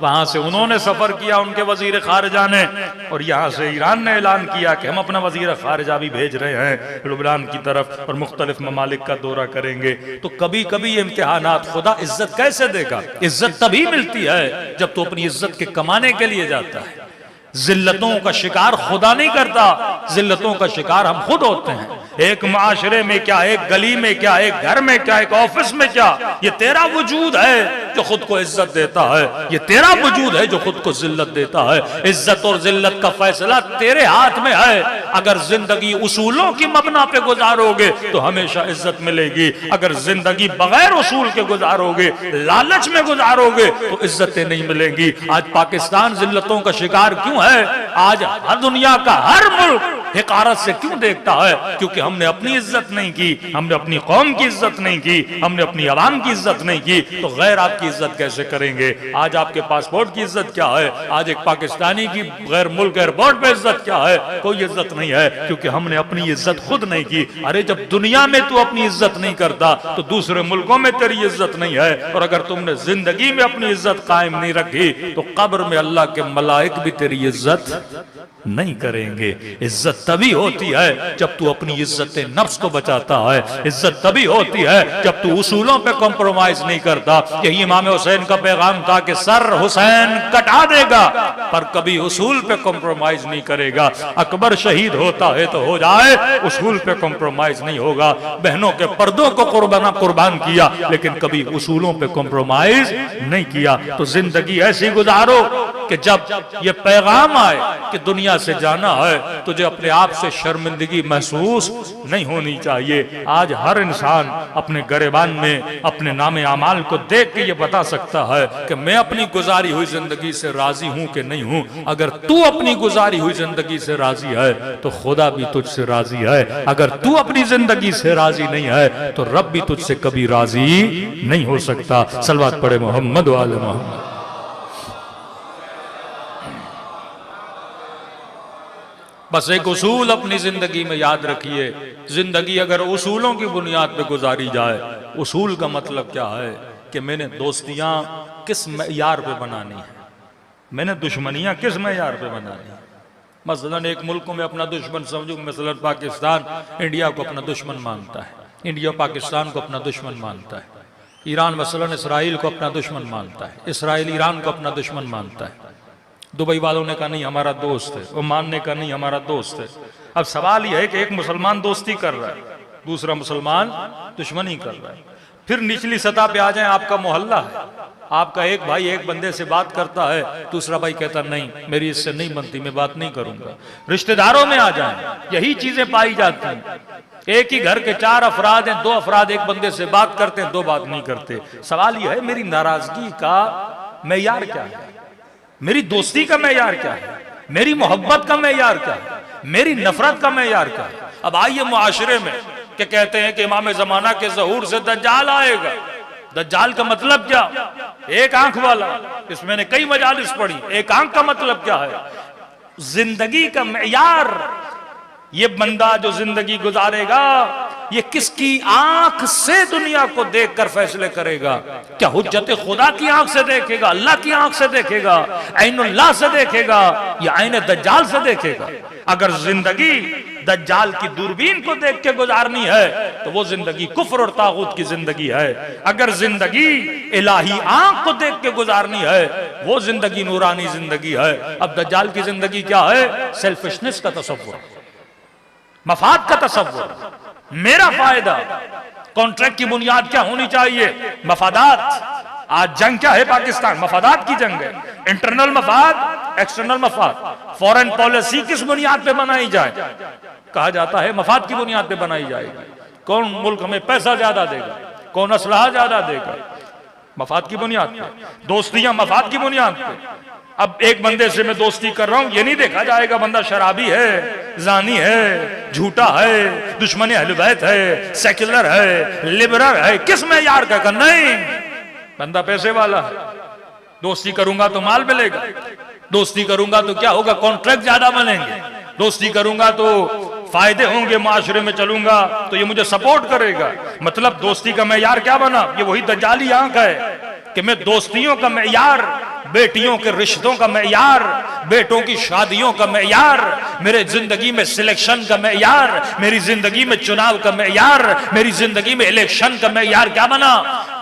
वहां से उन्होंने सफर किया उनके वजीर खारजा ने, और यहां से ईरान ने ऐलान किया कि हम अपना वजीर खारजा भी भेज रहे हैं लुबनान की तरफ और मुख्तलिफ ममालिक का दौरा करेंगे। तो कभी कभी ये इम्तिहानात खुदा इज्जत कैसे देगा? इज्जत तभी मिलती है जब तू अपनी इज्जत के कमाने के लिए जाता है। जिल्लतों का शिकार खुदा नहीं करता, जिल्लतों का शिकार हम खुद होते हैं। एक माशरे में क्या, एक गली में क्या, एक घर में क्या, एक ऑफिस में क्या, ये तेरा वजूद है जो खुद को इज्जत देता है, ये तेरा वजूद है जो खुद को जिल्लत देता है। इज्जत और जिल्लत का फैसला तेरे हाथ में है। अगर जिंदगी उसूलों की मबना पे गुजारोगे तो हमेशा इज्जत मिलेगी, अगर जिंदगी बगैर उसूल के गुजारोगे, लालच में गुजारोगे तो इज्जतें नहीं मिलेंगी। आज पाकिस्तान जिल्लतों का शिकार क्यों है? आज हर दुनिया का हर मुल्क हिकारत से क्यों देखता है? क्योंकि हमने अपनी इज्जत नहीं की, हमने अपनी कौम की इज्जत नहीं की, हमने अपनी आवाम की इज्जत नहीं की, तो गैर आपकी इज्जत कैसे करेंगे? आज आपके पासपोर्ट की इज्जत क्या है? आज एक पाकिस्तानी की गैर मुल्क एयरपोर्ट पे इज्जत क्या है? कोई इज्जत नहीं है, क्योंकि हमने अपनी इज्जत खुद नहीं की। अरे जब दुनिया में तू अपनी इज्जत नहीं करता तो दूसरे मुल्कों में तेरी इज्जत नहीं है। और अगर तुमने जिंदगी में अपनी इज्जत कायम नहीं रखी तो कब्र में अल्लाह के मलाइक भी तेरी इज्जत नहीं करेंगे। इज्जत तभी होती है जब तू अपनी इज्जत नफ्स को बचाता है। इज्जत तभी होती है जब तू उसूलों पे कॉम्प्रोमाइज नहीं करता। यही इमाम हुसैन का पैगाम था कि सर हुसैन कटा देगा पर कभी उसूल पे कॉम्प्रोमाइज नहीं करेगा। अकबर शहीद होता है तो हो जाए, उसूल पे कॉम्प्रोमाइज नहीं होगा। बहनों के पर्दों को कुर्बान किया लेकिन कभी उसूलों पे कॉम्प्रोमाइज नहीं किया। तो जिंदगी ऐसी गुजारो कि जब ये पैगाम आए कि दुनिया से जाना है तुझे अपने आप से शर्मिंदगी महसूस नहीं होनी चाहिए। आज हर इंसान अपने गरेबान में अपने नामे अमाल को देख के ये बता सकता है कि मैं अपनी गुजारी हुई जिंदगी से राजी हूं कि नहीं हूं। अगर तू अपनी गुजारी हुई जिंदगी से राजी है तो खुदा भी तुझसे राजी है। अगर तू अपनी जिंदगी से राजी नहीं है तो रब भी तुझसे कभी राजी नहीं हो सकता। सलवात पढ़े मोहम्मद वाले मोहम्मद। बस एक उसूल अपनी जिंदगी में याद रखिए, जिंदगी अगर उसूलों की बुनियाद पे गुजारी जाए, उसूल का मतलब क्या है कि मैंने दोस्तियां किस मेयार पे बनानी है, मैंने दुश्मनियां किस मेयार पे बनानी है। मसलन एक मुल्क में अपना दुश्मन समझूं, मसलन पाकिस्तान इंडिया को अपना दुश्मन मानता है, इंडिया पाकिस्तान को अपना दुश्मन मानता है, ईरान मसलन इसराइल को अपना दुश्मन मानता है, इसराइल ईरान को अपना दुश्मन मानता है। दुबई वालों ने कहा नहीं हमारा दोस्त है, ओमान ने कहा नहीं हमारा दोस्त है। अब सवाल यह है कि एक मुसलमान दोस्ती कर रहा है, दूसरा मुसलमान दुश्मनी कर रहा है। फिर निचली सतह पे आ जाए, आपका मोहल्ला है, आपका एक भाई एक बंदे से बात करता है, दूसरा भाई कहता नहीं मेरी इससे नहीं बनती, मैं बात नहीं करूंगा। रिश्तेदारों में आ जाए, यही चीजें पाई जाती हैं। एक ही घर के 4 अफराद हैं, 2 अफराद एक बंदे से बात करते हैं, 2 बात नहीं करते। सवाल यह है मेरी नाराजगी का मेयार क्या है, मेरी दोस्ती का मेयार क्या है, मेरी मोहब्बत का मेयार क्या है, मेरी नफरत का मेयार क्या है। अब आइए मुआशरे में कि कहते हैं कि इमाम जमाना के ज़हूर से दज्जाल आएगा, दज्जाल का मतलब क्या? एक आंख वाला। इसमें मैंने कई मजालिस पढ़ी। एक आंख का मतलब क्या है? जिंदगी का मेयार। ये बंदा जो जिंदगी गुजारेगा, ये किसकी आंख से दुनिया को देखकर फैसले करेगा? क्या हुज्जत खुदा की आंख से देखेगा, अल्लाह की आंख से देखेगा, ऐनुल्लाह से देखेगा, या ऐन दज्जाल से देखेगा? अगर जिंदगी दज्जाल की दूरबीन को देख के गुजारनी है तो वो जिंदगी कुफ्र और तागूत की जिंदगी है। अगर जिंदगी इलाही आंख को देख के गुजारनी है वो जिंदगी नूरानी जिंदगी है। अब दज्जाल की जिंदगी क्या है? सेल्फिशनेस का तसव्वुर, मफाद का तसव्वुर, मेरा फायदा। कॉन्ट्रैक्ट की बुनियाद क्या होनी चाहिए? मफादात। आज जंग क्या है पाकिस्तान? मफादात की जंग है। इंटरनल मफाद, एक्सटर्नल मफाद। फॉरेन पॉलिसी किस बुनियाद पे बनाई जाए? कहा जाता है मफाद की बुनियाद पे बनाई जाएगी। कौन मुल्क हमें पैसा ज्यादा देगा, कौन असलहा ज्यादा देगा, मफाद की बुनियाद पे। दोस्तियां मफाद की बुनियाद पे। अब एक बंदे से मैं दोस्ती कर रहा हूं, ये नहीं देखा जाएगा बंदा शराबी है, जानी है, झूठा है, दुश्मन अहले बैत है, सेक्युलर है, लिबरल है, किस मेयार का? नहीं, बंदा पैसे वाला है। दोस्ती करूंगा तो माल मिलेगा, दोस्ती करूंगा तो क्या होगा? कॉन्ट्रैक्ट ज्यादा बनेंगे, दोस्ती करूंगा तो फायदे होंगे, माशरे में चलूंगा तो ये मुझे सपोर्ट करेगा। मतलब दोस्ती का मेयार क्या बना? ये वही दज्जाली आंख है कि मैं दोस्तियों का मेयार, बेटियों के रिश्तों का मेयार, बेटों की शादियों का मेयार, मेरे जिंदगी में सिलेक्शन का मेयार, मेरी जिंदगी में चुनाव का मेयार, मेरी जिंदगी में इलेक्शन का मेयार क्या बना?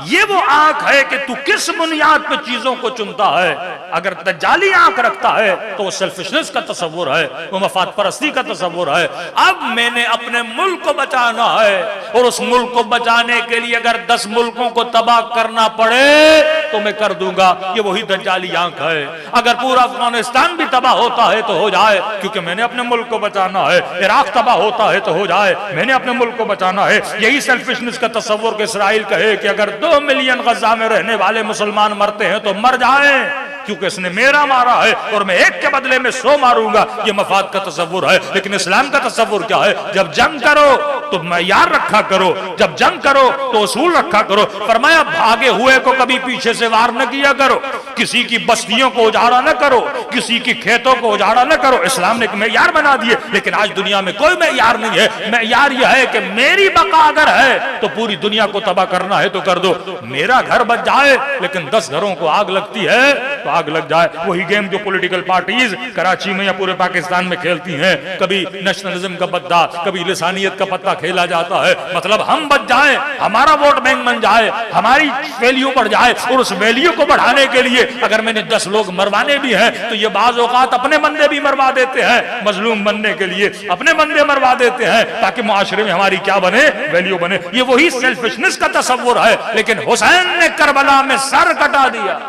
ये वो आंख है कि तू किस बुनियाद पे चीजों को चुनता है। अगर दज्जाली आंख रखता है तो वो सेल्फिशनेस का तसव्वुर है, वो मफाद परस्ती का तसव्वुर है। अब मैंने अपने मुल्क को बचाना है और उस मुल्क को बचाने के लिए अगर 10 मुल्कों को तबाह करना पड़े तो मैं कर दूंगा। ये वही दज्जाली आंख है। अगर पूरा अफगानिस्तान भी तबाह होता है तो हो जाए, क्योंकि मैंने अपने मुल्क को बचाना है। इराक तबाह होता है तो हो जाए, मैंने अपने मुल्क को बचाना है। यही सेल्फिशनेस का तसव्वुर कि इसराइल कहे कि अगर 2 मिलियन गजा में रहने वाले मुसलमान मरते हैं तो मर जाएं, क्योंकि इसने मेरा मारा है और मैं एक के बदले में 100 मारूंगा। ये मफाद का तसव्वुर है। लेकिन इस्लाम का तसव्वुर क्या है? जब जंग करो तो मयार रखा करो, जब जंग करो तो उसूल रखा करो। फरमाया भागे हुए को कभी पीछे से वार न किया करो, किसी की बस्तियों को उजाड़ा न करो, किसी की खेतों को उजाड़ा न करो। इस्लाम ने एक मयार बना दिए। लेकिन आज दुनिया में कोई मयार नहीं है। मयार यह है कि मेरी बका अगर है तो पूरी दुनिया को तबाह करना है तो कर दो। मेरा घर बच जाए लेकिन 10 घरों को आग लगती है तो आग लग जाए। वही गेम जो पॉलिटिकल पार्टीज कराची में या पूरे पाकिस्तान में खेलती हैं। कभी नेशनलिज्म का पत्ता, कभी लिसानियत का पत्ता खेला जाता है। मतलब हम बच जाएं, हमारा वोट बैंक बन जाए, हमारी वैल्यू बढ़ जाए। और उस वैल्यू को बढ़ाने के लिए अगर मैंने 10 लोग मरवाने भी हैं तो ये बाज औकात अपने बंदे भी मरवा देते हैं। मजलूम बनने के लिए अपने बंदे मरवा देते हैं ताकि मुआशरे में हमारी क्या बने? वैल्यू बने। ये वही सेल्फिशनेस का तसव्वुर है। लेकिन हुसैन ने करबला में सर कटा दिया,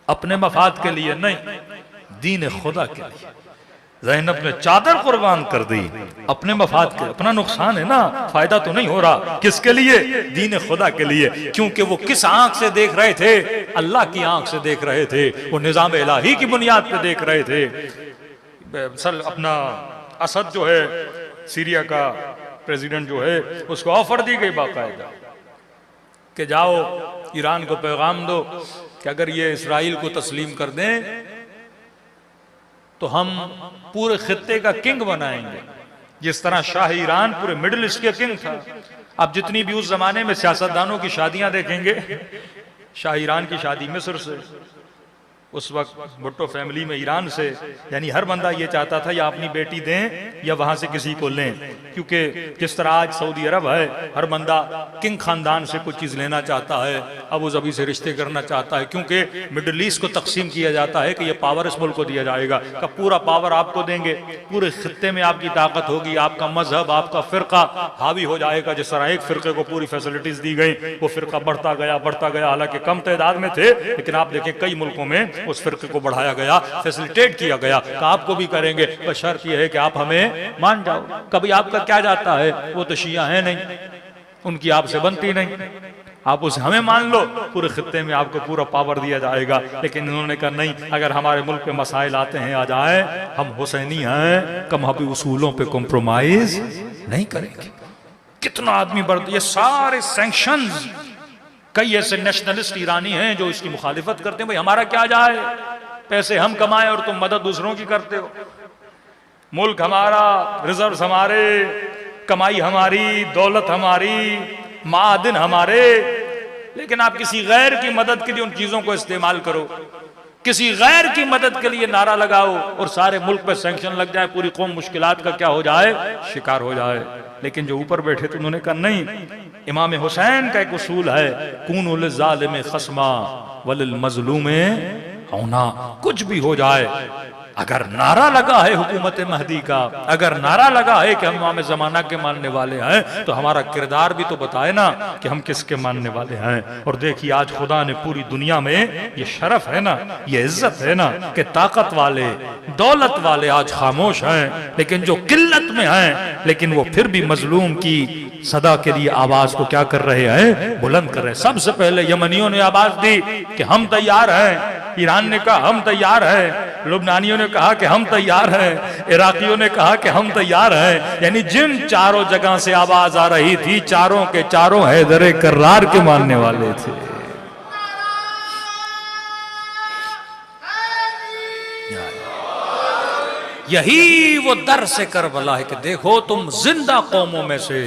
अपने मफाद के लिए नहीं, दीन खुदा के लिए। ज़ैनब ने चादर कुर्बान कर दी अपने मफाद के। अपना नुकसान है ना, फायदा तो नहीं हो रहा। किसके लिए? दीन खुदा के लिए। क्योंकि वो किस आंख से देख रहे थे? अल्लाह की आंख से देख रहे थे। वो निजाम इलाही की बुनियाद पे देख रहे थे। अपना असद जो है सीरिया का प्रेसिडेंट जो है, उसको ऑफर दी गई बाकायदा कि जाओ ईरान को पैगाम दो कि अगर ये इसराइल को तस्लीम कर दें तो हम पूरे खित्ते का किंग बनाएंगे, जिस तरह शाह ईरान पूरे मिडिल ईस्ट के किंग था। अब जितनी भी उस जमाने में सियासतदानों की शादियां देखेंगे, शाह ईरान की शादी मिस्र से, उस वक्त भुट्टो फैमिली में ईरान से, यानी हर बंदा ये चाहता था या अपनी बेटी दें या वहां से किसी को लें। क्योंकि जिस तरह आज सऊदी अरब है, हर बंदा किंग खानदान से कुछ चीज लेना चाहता है, अबू ज़बी से रिश्ते करना चाहता है। क्योंकि मिडिल ईस्ट को तकसीम किया जाता है कि ये पावर इस मुल्क को दिया जाएगा, का पूरा पावर आपको देंगे, पूरे खित्ते में आपकी ताकत होगी, आपका मजहब, आपका फिरका हावी हो जाएगा। जिस तरह एक फिरके को पूरी फैसिलिटीज दी गई, वो फिरका बढ़ता गया। हालांकि कम तादाद में थे, लेकिन आप देखें कई मुल्कों में उस फिरके को बढ़ाया गया, फैसिलिटेट किया गया। तो आपको भी करेंगे, पर शर्त यह है कि आप हमें मान जाओ। कभी आपका क्या जाता है? वो तो शिया है नहीं, उनकी आपसे बनती नहीं, आप उसे हमें मान लो, पूरे खित्ते में आपको पूरा पावर दिया जाएगा। लेकिन इन्होंने कहा नहीं, अगर हमारे मुल्क पे मसाइल आते हैं आ जाए, हम हुसैनी हैं, कम हम उसूलों पे कॉम्प्रोमाइज नहीं करेंगे। कितना आदमी बढ़, ये सारे सैंक्शंस कई ऐसे नेशनलिस्ट ईरानी हैं जो इसकी मुखालिफत करते हैं, भाई हमारा क्या जाए, पैसे हम कमाएं और तुम मदद दूसरों की करते हो। मुल्क हमारा, रिजर्व हमारे, कमाई हमारी, दौलत हमारी, मादिन हमारे, लेकिन आप किसी गैर की मदद के लिए उन चीजों को इस्तेमाल करो, किसी गैर की मदद के लिए नारा लगाओ और सारे मुल्क पे सैंक्शन लग जाए, पूरी कौम मुश्किलात का क्या हो जाए, शिकार हो जाए। लेकिन जो ऊपर बैठे थे उन्होंने कहा नहीं, इमाम हुसैन का एक उसूल है, कूनु लिज़ालिम खस्मा वलिल मज़लूम औना, कुछ भी हो जाए, अगर नारा लगा है हुकूमत महदी का, अगर नारा लगा है कि हम इमाम ज़माना के मानने वाले हैं, तो हमारा किरदार भी तो बताए ना कि हम किसके मानने वाले हैं। और देखिए आज खुदा ने पूरी दुनिया में ये शरफ है ना, ये इज्जत है ना कि ताकत वाले, दौलत वाले आज खामोश हैं, लेकिन जो किल्लत में हैं, लेकिन वो फिर भी मजलूम की सदा के लिए आवाज को क्या कर रहे हैं, बुलंद कर रहे हैं। सबसे पहले यमनियों ने आवाज दी कि हम तैयार हैं, ईरान ने कहा हम तैयार हैं, लुबनानियों ने कहा कि हम तैयार हैं, इराकियों ने कहा कि हम तैयार हैं। यानी जिन चारों जगह से आवाज आ रही थी, चारों के चारों हैदर कर्रार के मानने वाले थे। यही वो दर से करबला है कि देखो तुम जिंदा कौमों में से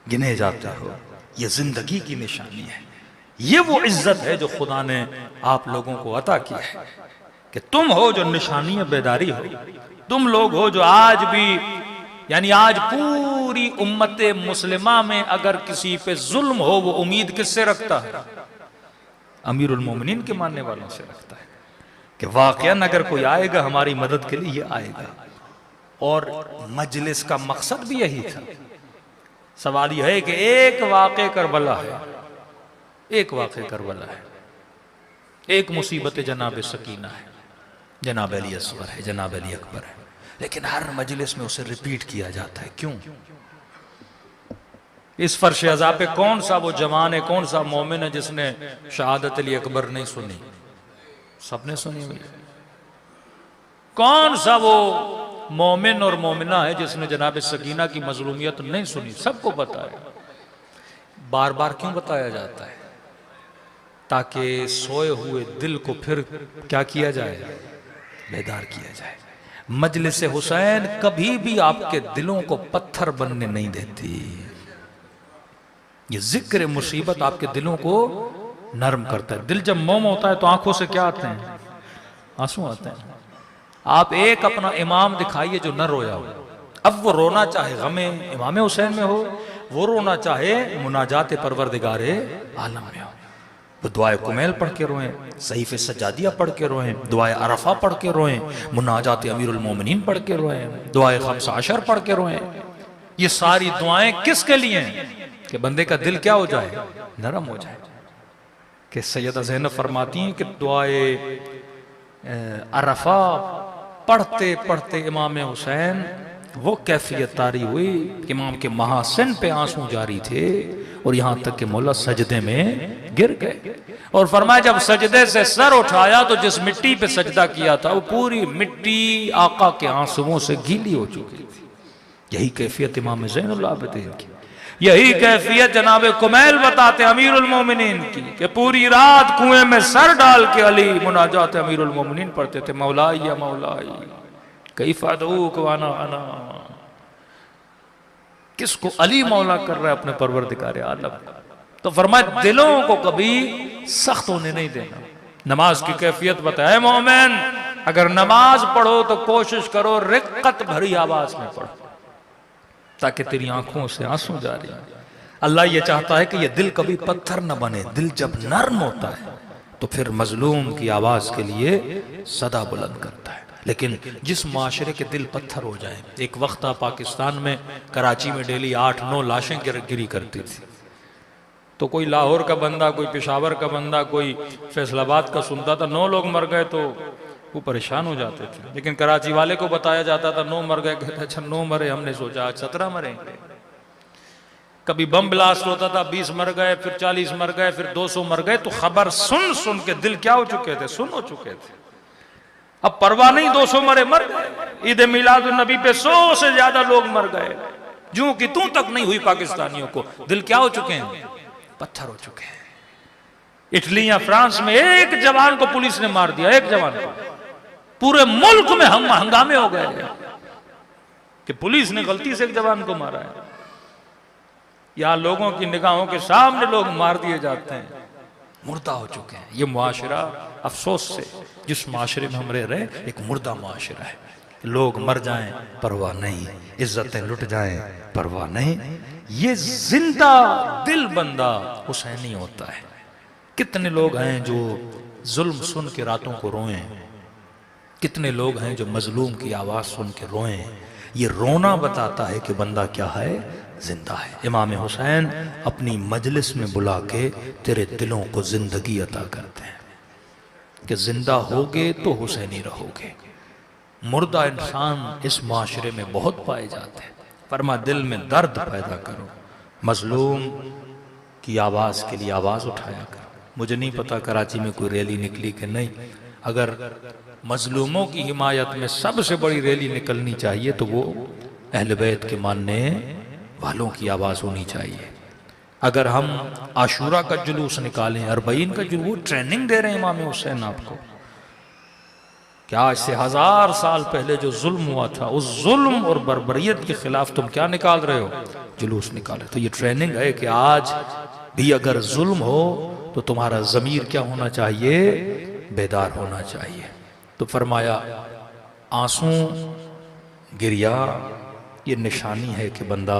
गिने जाते हो, ये जिंदगी की निशानी है, ये वो इज्जत है जो खुदा ने आप लोगों को अता की है कि तुम हो जो निशानी बेदारी हो, तुम लोग हो जो आज भी, यानी आज पूरी उम्मत मुस्लिमा में अगर किसी पे जुल्म हो, वो उम्मीद किससे रखता है, अमीरुल मोमिनीन के मानने वालों से रखता है कि वाकयान अगर कोई आएगा हमारी मदद के लिए, ये आएगा। और मजलिस का मकसद भी यही था। सवाल यह है कि एक वाक़े करबला है, एक वाक़े करबला है, एक मुसीबत जनाब सकीना है, जनाब अली असगर है, जनाब अली अकबर है, लेकिन हर मजलिस में उसे रिपीट किया जाता है। क्यों? इस फर्श अज़ा पे कौन सा वो जवान है, कौन सा मोमिन है जिसने शहादत अली अकबर नहीं सुनी? सबने सुनी हुई। कौन सा वो मोमिन और मोमिना है जिसने जनाब सकीना की मजलूमियत नहीं सुनी? सबको पता है। बार बार क्यों बताया जाता है? ताकि सोए हुए दिल को फिर क्या किया जाए, बेदार किया जाए। मजलिस हुसैन कभी भी आपके दिलों को पत्थर बनने नहीं देती। ये जिक्र मुसीबत आपके दिलों को नरम करता है। दिल जब मोम होता है तो आंखों से क्या आते हैं? आंसू आते हैं। आप एक अपना इमाम दिखाइए जो न रोया हो। अब वो रोना चाहे गमे इमाम हुसैन में हो, वो रोना चाहे मुनाजात परवरदिगारे आलम में हो। वो दुआए कुमैल पढ़ के रोएं, सहीफ़े सजादिया पढ़ के रोएं, दुआए अरफा पढ़ के रोएं, मुनाजात अमीरुल मोमिनीन पढ़ के रोएं, दुआए खम्सा अशर पढ़ के रोएं। ये सारी दुआएं किसके लिए हैं? कि बंदे का दिल क्या हो जाए, नरम हो जाए। कि सैयदा ज़ैनब फरमाती हैं कि दुआए अरफा पढ़ते पढ़ते इमाम हुसैन वो कैफियत तारी हुई कि इमाम के महासिन पे आंसू जारी थे और यहाँ तक कि मौला सजदे में गिर गए। और फरमाया जब सजदे से सर उठाया तो जिस मिट्टी पे सजदा किया था वो पूरी मिट्टी आका के आंसुओं से गीली हो चुकी थी। यही कैफियत इमाम ज़ैनुल आबिदीन की, यही कैफियत जनाब कुमैल बताते अमीरुल मोमिनीन की कि पूरी रात कुएं में सर डाल के अली मुनाजात अमीरुल मोमिनीन पढ़ते थे। मौलाई या मौलाई कैफ़ अदऊक व अना अना। किसको अली मौला कर रहा है? अपने परवरदिगार आलम। तो फरमाया दिलों को कभी सख्त होने नहीं देना। नमाज की कैफियत बताए मोमिन, अगर नमाज पढ़ो तो कोशिश करो रिक्कत भरी आवाज में पढ़ो ताकि तेरी आंखों से आंसू जारी। अल्लाह ये चाहता है कि ये दिल कभी पत्थर न बने। दिल जब नर्म होता है तो फिर मजलूम की आवाज के लिए सदा बुलंद करता है। लेकिन जिस माशरे के दिल पत्थर हो जाए, एक वक्त था पाकिस्तान में कराची में डेली 8-9 लाशें गिरी करती थी। तो कोई लाहौर का बंदा, कोई पेशावर का बंदा, कोई फैसलाबाद का सुनता था 9 लोग मर गए तो वो परेशान हो जाते थे। लेकिन कराची वाले को बताया जाता था 9 मर गए, कहते अच्छा 9 मरे, हमने सोचा आज 17 मरेंगे। कभी बम ब्लास्ट होता था 20 मर गए, फिर 40 मर गए, फिर 200 मर गए। तो खबर सुन सुन के दिल क्या हो चुके थे, सुन हो चुके थे। अब परवाह नहीं, 200 मरे मर गए। ईद मिलाद नबी पे 100 से ज्यादा लोग मर गए, जूं की तू तक नहीं हुई पाकिस्तानियों को। दिल क्या हो चुके हैं, पत्थर हो चुके हैं। इटली या फ्रांस में एक जवान को पुलिस ने मार दिया, एक जवान को, पूरे मुल्क में हम हंगामे हो गए कि पुलिस ने गलती से एक जवान को मारा है। यहां लोगों की निगाहों के सामने लोग मार दिए जाते हैं, मुर्दा हो चुके हैं। ये मुआशरा अफसोस से जिस मुआशरे में हम रह रहे हैं एक मुर्दा मुआशरा है। लोग मर जाएं परवाह नहीं, इज्जतें लुट जाएं परवाह नहीं। ये जिंदा दिल बंदा हुसैनी होता है। कितने लोग हैं जो जुल्म सुन के रातों को रोएं, कितने लोग हैं जो मजलूम की आवाज सुन के रोएं। ये रोना बताता है कि बंदा क्या है, जिंदा है। इमाम हुसैन अपनी मजलिस में बुला के तेरे दिलों को जिंदगी अता करते हैं कि जिंदा होगे तो हुसैनी रहोगे। मुर्दा इंसान इस माशरे में बहुत पाए जाते हैं। फरमा दिल में दर्द पैदा करो, मजलूम की आवाज के लिए आवाज उठाया करो। मुझे नहीं पता कराची में कोई रैली निकली कि नहीं। अगर मजलूमों की हिमायत में सबसे बड़ी रैली निकलनी चाहिए तो वो अहले बैत के मानने वालों की आवाज होनी चाहिए। अगर हम आशूरा का जुलूस निकालें, अरबईन का जुलूस, वो ट्रेनिंग दे रहे हैं इमाम हुसैन आपको। क्या इससे 1000 साल पहले जो जुल्म हुआ था, उस जुल्म और बर्बरियत के खिलाफ तुम क्या निकाल रहे हो, जुलूस निकाले। तो ये ट्रेनिंग है कि आज भी अगर जुल्म हो तो तुम्हारा ज़मीर क्या होना चाहिए, बेदार होना चाहिए। तो फरमाया आंसू गिरिया ये निशानी है कि बंदा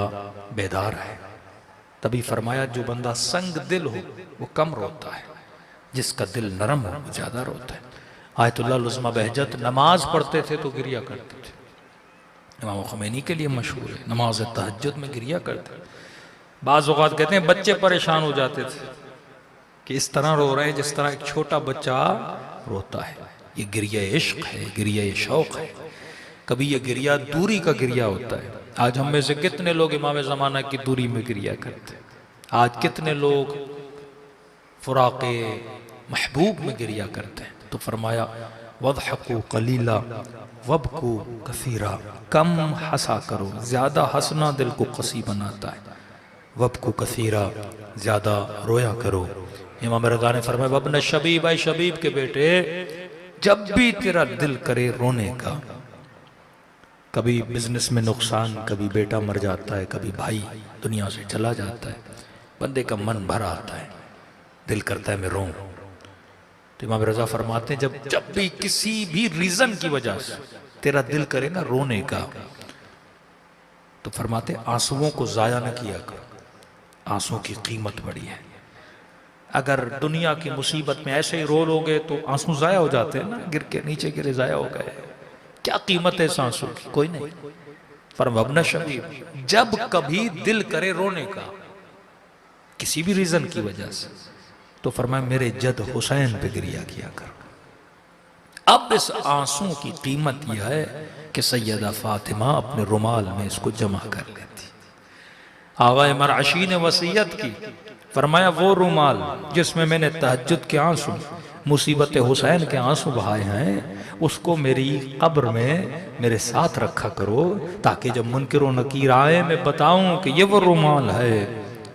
बेदार है। तभी फरमाया जो बंदा संग दिल हो वो कम रोता है, जिसका दिल नरम हो वो ज्यादा रोता है। आयतुल्लाह लुज़्मा बहजत नमाज पढ़ते थे तो गिरिया करते थे। इमाम ख़ुमैनी के लिए मशहूर है, नमाज तहज्जुद में गिरिया करते। बाज़ औक़ात कहते हैं बच्चे परेशान हो जाते थे कि इस तरह रो रहे हैं जिस तरह एक छोटा बच्चा रोता है। ये गिरिया इश्क है, गिरिया शौक़ है। कभी ये गिरिया दूरी का गिरिया होता है। आज हम में से कितने लोग इमाम ज़माना की दूरी में गिरिया करते हैं। आज कितने लोग फ़ुराक़े महबूब में गिरिया करते हैं। तो फरमाया वदहकू कलीला वबकू कसीरा, कम हंसा करो, ज़्यादा हंसना दिल को कसी बनाता है। वबकू कसीरा, ज़्यादा रोया करो। इमाम रज़ा ने फरमाया वब्न शबीब, आई शबीब के बेटे, जब भी तेरा दिल करे रोने का, कभी बिजनेस में नुकसान, कभी बेटा मर जाता है, कभी भाई दुनिया से चला जाता है, बंदे का मन भर आता है, दिल करता है मैं रोऊं। तो इमाम रज़ा फरमाते हैं जब भी किसी भी रीजन की वजह से तेरा दिल करे ना रोने का, तो फरमाते आंसुओं को जाया न किया करो, आंसुओं की कीमत बड़ी है। अगर दुनिया की मुसीबत में ऐसे ही रो लोगे तो आंसू जाया हो जाते हैं ना, गिर के नीचे गिरे जाया हो गए। क्या कीमत है इस आंसू की, कोई नहीं। फरमाया शबीब, जब कभी दिल करे रोने का किसी भी रीजन की वजह से, तो फरमाया मेरे जद हुसैन पे गिरिया किया करो। अब इस आंसू की कीमत यह है कि सैयदा फातिमा अपने रुमाल में इसको जमा कर लेती। आगा मरअशी ने वसीयत की, फरमाया वो रुमाल जिसमें मैंने तहज्जुद के आंसू, मुसीबत हुसैन के आंसू बहाए हैं, उसको मेरी कब्र में मेरे साथ रखा करो, ताकि जब मुनकिर व नकीर आए मैं बताऊं कि ये वो रुमाल है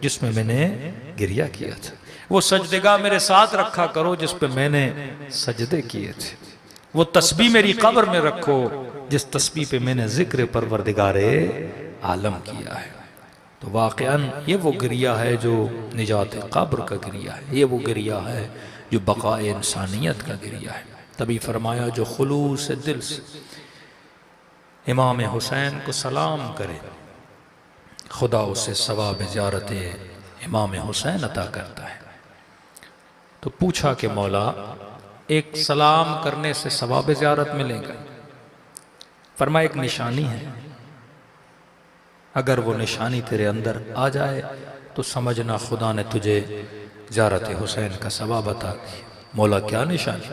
जिसमें मैंने गिरिया किया था। वो सजदेगा मेरे साथ रखा करो जिस पे मैंने सजदे किए थे। वो तस्बीह मेरी कब्र में रखो जिस तस्बीह पे मैंने जिक्र परवरदिगारे आलम किया है। तो वाक़अन ये वो गिरिया है जो निजात कब्र का गिरिया है, ये वो गिरिया है जो बक़ाए इंसानियत का गिरिया है। तभी फरमाया जो खुलूस दिल से इमाम हुसैन को सलाम करे, खुदा उसे सवाब ज़ियारत इमाम हुसैन अता करता है। तो पूछा कि मौला एक सलाम करने से सवाब ज़ियारत मिलेगा? फरमाया एक निशानी है, अगर वो निशानी तेरे अंदर आ जाए तो समझना खुदा ने तुझे ज़ियारत हुसैन का सवाब अता किया। मौला क्या निशानी?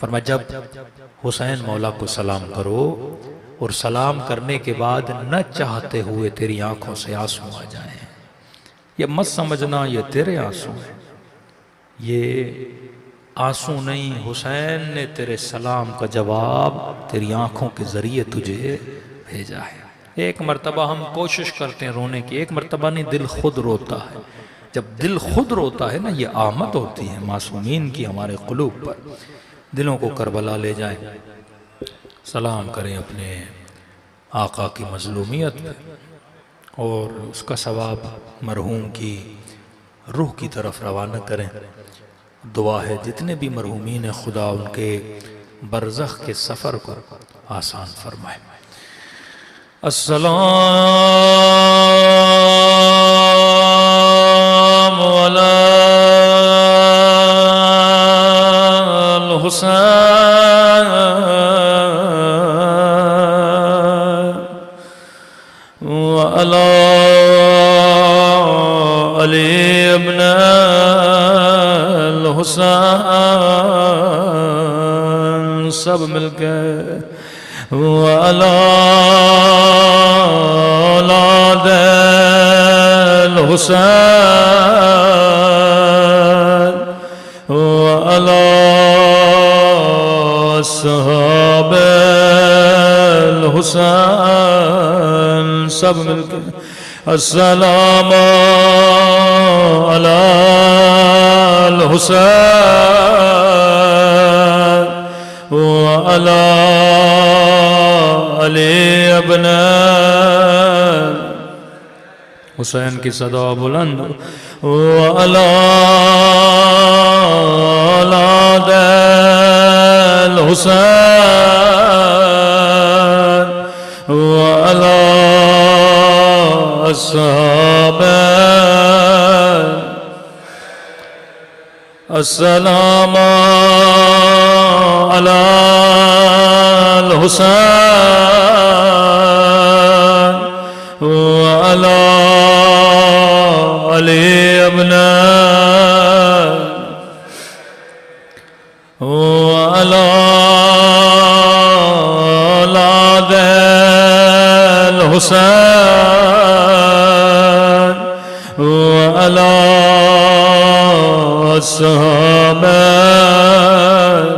फरमाया जब हुसैन मौला को सलाम करो और सलाम करने के बाद न चाहते हुए तेरी आंखों से आंसू आ जाएं, ये मत समझना ये तेरे आंसू हैं, ये आंसू नहीं, हुसैन ने तेरे सलाम का जवाब तेरी आंखों के जरिए तुझे भेजा है। एक मर्तबा हम कोशिश करते हैं रोने की, एक मर्तबा नहीं, दिल खुद रोता है। जब दिल खुद रोता है ना, ये आमद होती है मासूमीन की हमारे कुलूब पर। दिलों को करबला ले जाएं, सलाम करें अपने आका की मजलूमियत पे, और उसका सवाब मरहूम की रूह की तरफ रवाना करें। दुआ है जितने भी मरहूमीन हैं, खुदा उनके बरज़ख के सफ़र को आसान फरमाए। अस्सलामु अलल हुसैन व अला अली इब्न अल हुसैन, सब मिलके व अला औलादिल हुसैन व अला अस्हाबिल हुसैन, सब मिलके अस्सलामु अलल हुसैन व अला अली इब्न हुसैन की सदा बुलंद व अला औलादिल हुसैन व अला अस्हाबिल। अस्सलामु अलल हुसैन व अला अली इब्न व अला औलादिल हुसैन व अला अस्हाबिल।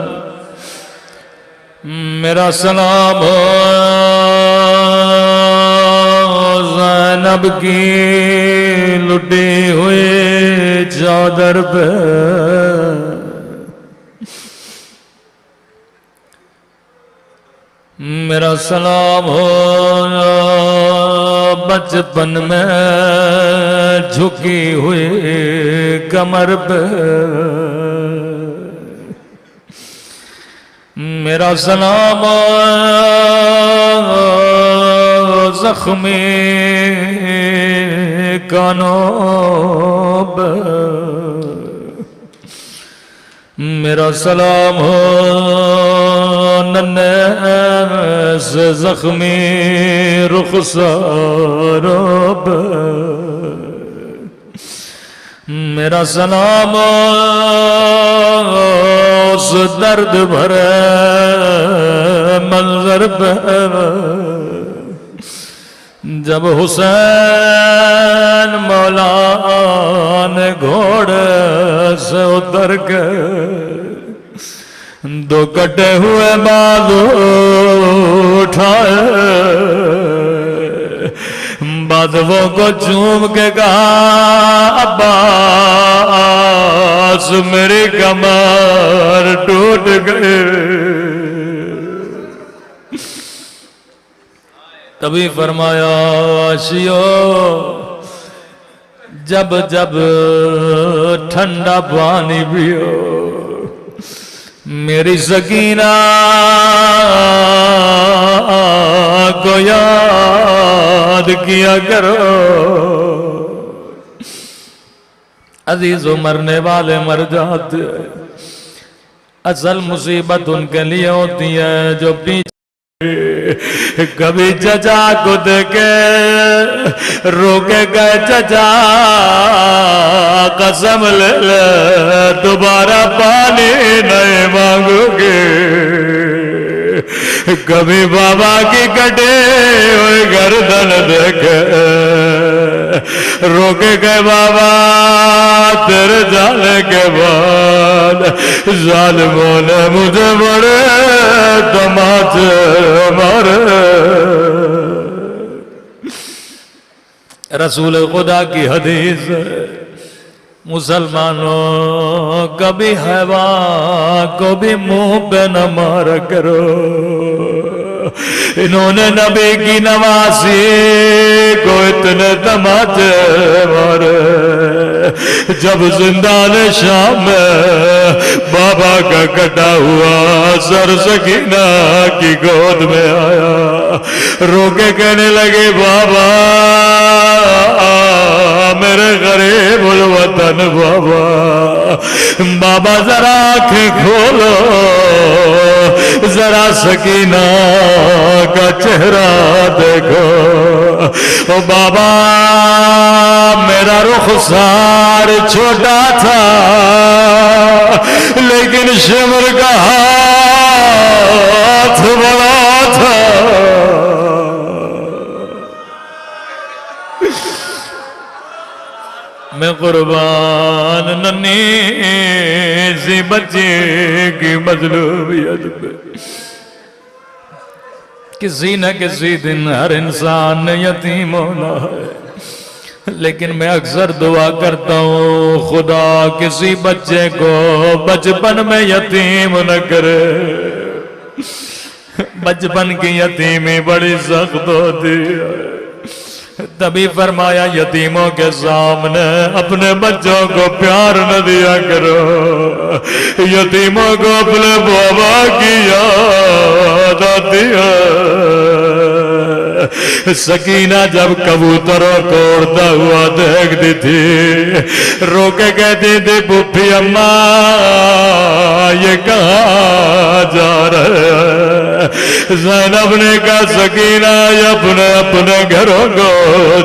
मेरा सलाम हो ज़ैनब की लुटी हुई चादर पे, मेरा सलाम हो बचपन में झुकी हुई कमर पे, मेरा सलाम जख्मी कानों पे, मेरा सलाम हो नन्हे से जख्मी रुखसारों पे, मेरा सलाम उस दर्द भरे मंजर पे जब हुसैन मौला ने घोड़े से उतर के दो कटे हुए बाजू उठाए, बाजुओं को चूम के कहा अब्बास मेरी कमर टूट गई। तभी फरमाया आशियो जब जब ठंडा पानी पियो मेरी सकीना को याद किया करो। अजीजों मरने वाले मर जाते हैं, असल मुसीबत उनके लिए होती है जो पीछे कभी चचा को देखे रोके गए, चचा कसम ले ले दोबारा पानी नहीं मांगोगे। कभी बाबा की कटे हुए गर्दन देखे रोके गए, बाबा तेरे जाने के बाद जालिमों ने मुझे बड़े तमाचे मारे। रसूल खुदा की हदीस मुसलमानों कभी हवा को भी मुंह पे न मारा करो। इन्होंने नबी की नवासी को इतने तमाचे मारे, जब जिंदान शाम में बाबा का कटा हुआ सर सकीना की गोद में आया, रोके कहने लगे बाबा मेरे गरीब वतन बाबा, बाबा जरा आंखें खोलो, जरा सकीना का चेहरा देखो। ओ बाबा मेरा रुखसार छोटा था लेकिन शिमर का हाथ बड़ा था। मैं कुर्बान नन्ही सी बच्चे की मजलूमियत पे, किसी न किसी दिन हर इंसान यतीम होना है। लेकिन मैं अक्सर दुआ करता हूँ खुदा किसी बच्चे को बचपन में यतीम न करे। बचपन की यतीमी बड़ी सख्त होती है। तभी फरमाया यतीमों के सामने अपने बच्चों को प्यार न दिया करो, यतीमों को अपने बाबा की याद आती है। सकीना जब कबूतरों को उड़ता हुआ देखती थी, रोके कहती थी पुप्पी अम्मा ये कहाँ जा रहे हैं। ज़ैनब ने कहा सकीना ये अपने अपने घरों को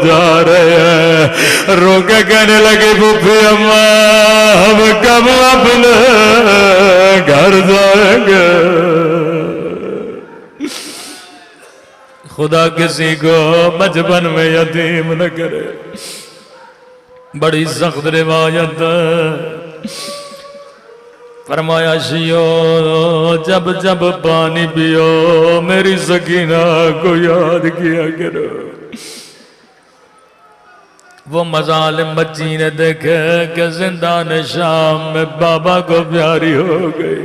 जा रहे हैं। रोके कहने लगी पुप्पी अम्मा हम कब अपने घर जाएंगे। खुदा किसी को बचपन में यतीम न करे। बड़ी सख्त रिवायत फरमाया शियो जब जब पानी पियो मेरी सकीना को याद किया करो। वो मजालिम बच्ची ने देखे कि जिंदान शाम में बाबा को प्यारी हो गई।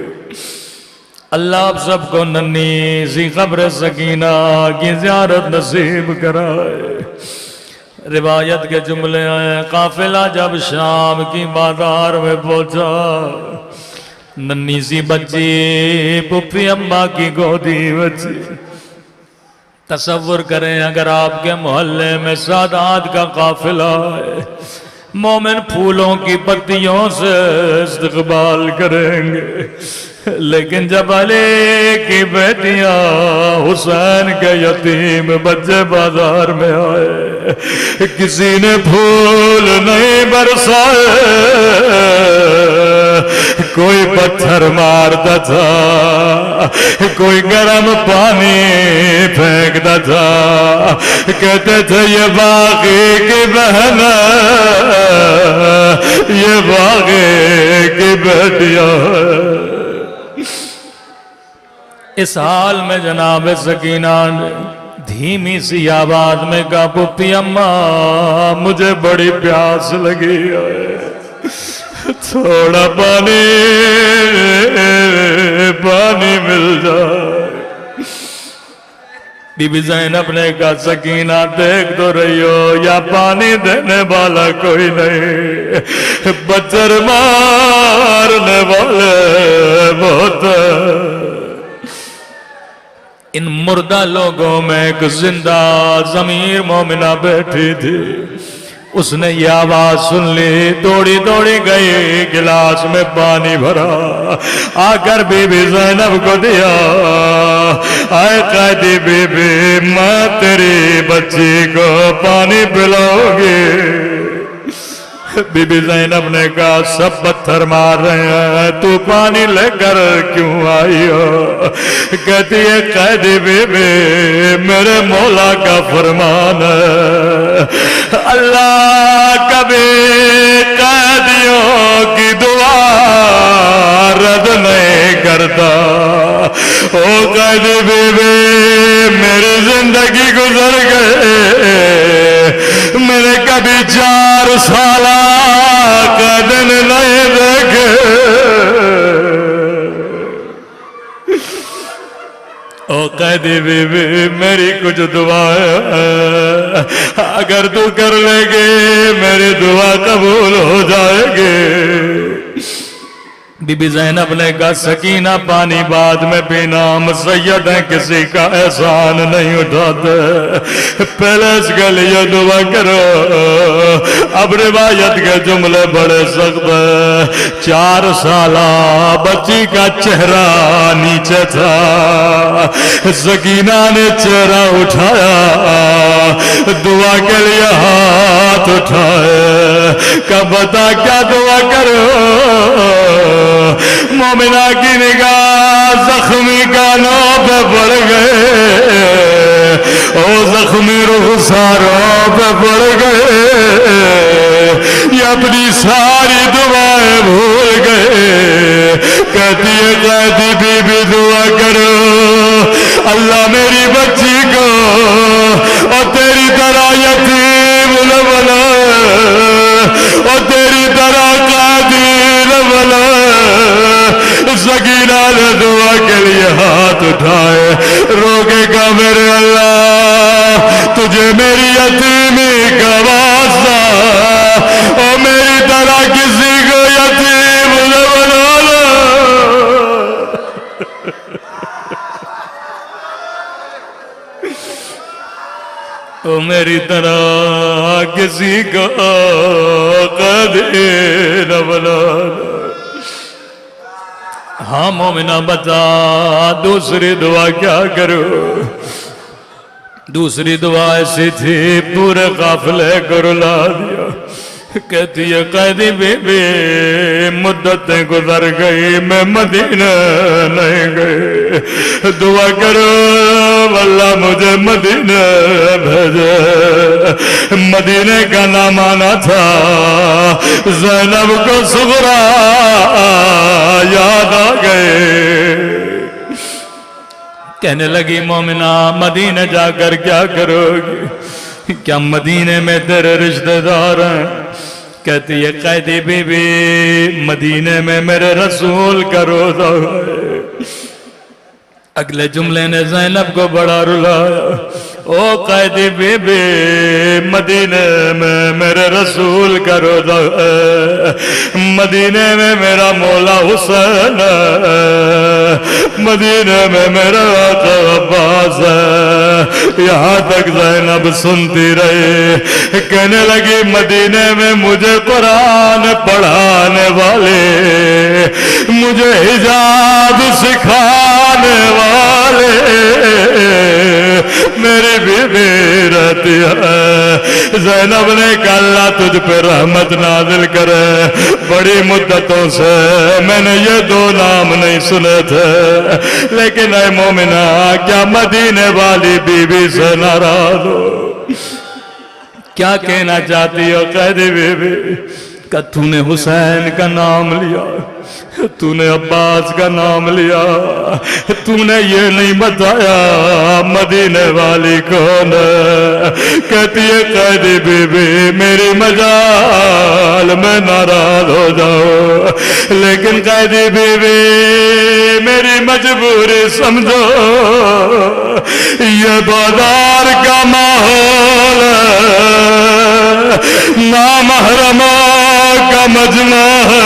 अल्लाह आप सबको नन्ही सी कब्र सकीना की ज़ियारत नसीब कराए। रिवायत के जुमले आए, काफिला जब शाम की बाजार में पहुंचा, नन्ही सी बच्ची पुप्पी अम्मा की गोदी बच्ची। तसव्वुर करें अगर आपके मोहल्ले में सादात का काफिला है, मोमिन फूलों की पत्तियों से इस्तकबाल करेंगे, लेकिन जब अली की बेटियां हुसैन के यतीम बच्चे बाजार में आए, किसी ने फूल नहीं बरसाए, कोई पत्थर मारता था, कोई गर्म पानी फेंकता था। कहते थे ये बागी की बहन, ये बागी की बेटियां। इस हाल में जनाब सकीना ने धीमी सी आवाज में कहा पुप्पी अम्मा मुझे बड़ी प्यास लगी है, थोड़ा पानी मिल जाए। बीबी ज़ैनब ने कहा सकीना देख तो रही हो या पानी देने वाला कोई नहीं, बच्चर मारने वाले बहुत। इन मुर्दा लोगों में एक जिंदा ज़मीर मोमिना बैठी थी। उसने ये आवाज सुन ली, दौड़ी दौड़ी गई, गिलास में पानी भरा, आकर बीबी ज़ैनब को दिया। आए कैदी बीबी मैं तेरी बच्ची को पानी पिलाऊंगी। बीबी ज़ैनब ने कहा सब पत्थर मार रहे हैं, तू पानी लेकर क्यों आई हो। कहती है कैदी बीबी मेरे मौला का फरमान है, अल्लाह कभी कैदियों की दुआ रद्द नहीं करता। ओ कैदी बीबी मेरी जिंदगी गुजर गए, मैंने कभी 4 साल कैद कैदी बीबी मेरी कुछ दुआ है, अगर तू कर लेगे मेरी दुआ कबूल हो जाएगी। बीबी ज़ैनब ने कहा सकीना पानी बाद में पीना, हम सैयद हैं किसी का एहसान नहीं उठाते, पहले इसके लिए दुआ करो। अब रिवायत के जुमले बड़े सख्त है। 4 साला बच्ची का चेहरा नीचे था, सकीना ने चेहरा उठाया, दुआ के लिए हाथ उठाए, कब बता क्या दुआ करो। मोमिना की निगाह जख्मी कानों पे पड़ गए, ओ जख्मी रुखसारों पे पड़ गए, ये अपनी सारी दुआएं भूल गए। कहती है कैदी बीबी दुआ करो, अल्लाह मेरी बच्ची को और तेरी तरह यतीम न बनाए, और तेरी तरह कैदी न बनाए। सकीना ने दुआ के लिए हाथ उठाए, रोकेगा मेरे अल्लाह तुझे मेरी यतीमी का वास्ता, और मेरी तरह किसी को यतीम न बनाना। ओ मेरी तरह किसी को कैदी न बनाना। हाँ मोमिना बता दूसरी दुआ क्या करो। दूसरी दुआ ऐसी थी पूरे काफिले को रुला दिया। कहती है कैदी बीबी मुद्दतें गुजर गई, मैं मदीना नहीं गई, दुआ करो अल्लाह मुझे मदीना भेजे। मदीने का नाम आना था, ज़ैनब को सुगरा याद आ गए। कहने लगी मोमिना मदीने जाकर क्या करोगी, क्या मदीने में तेरे रिश्तेदार हैं। कहती है कैदी बीबी मदीने में मेरे रसूल का रोज़ा है। अगले जुमले ने ज़ैनब को बड़ा रुलाया। ओ कैदी बीबी मदीने में मेरे रसूल का रोज़ा है, मदीने में मेरा मौला हुसैन है, मदीने में मेरा आका अब्बास है। यहाँ तक ज़ैनब सुनती रही, कहने लगी मदीने में मुझे कुरान पढ़ाने वाले, मुझे हिजाब सिखाने वाले मेरी बीबी रहती है। ज़ैनब ने कहा अल्लाह तुझ पे रहमत नाज़िल करे, बड़ी मुद्दतों से मैंने ये 2 नाम नहीं सुने थे, लेकिन ऐ मोमिना क्या मदीने वाली बीबी से नाराज हो। क्या कहना चाहती हो कैदी बीबी। का तूने हुसैन का नाम लिया, तूने अब्बास का नाम लिया, तूने ये नहीं बताया मदीने वाली कौन है। कहती है कैदी बीबी मेरी मजाल में नाराज हो जाओ, लेकिन कैदी बीबी मेरी मजबूरी समझो, ये बाजार का माहौल ना महरमा का मजमा है,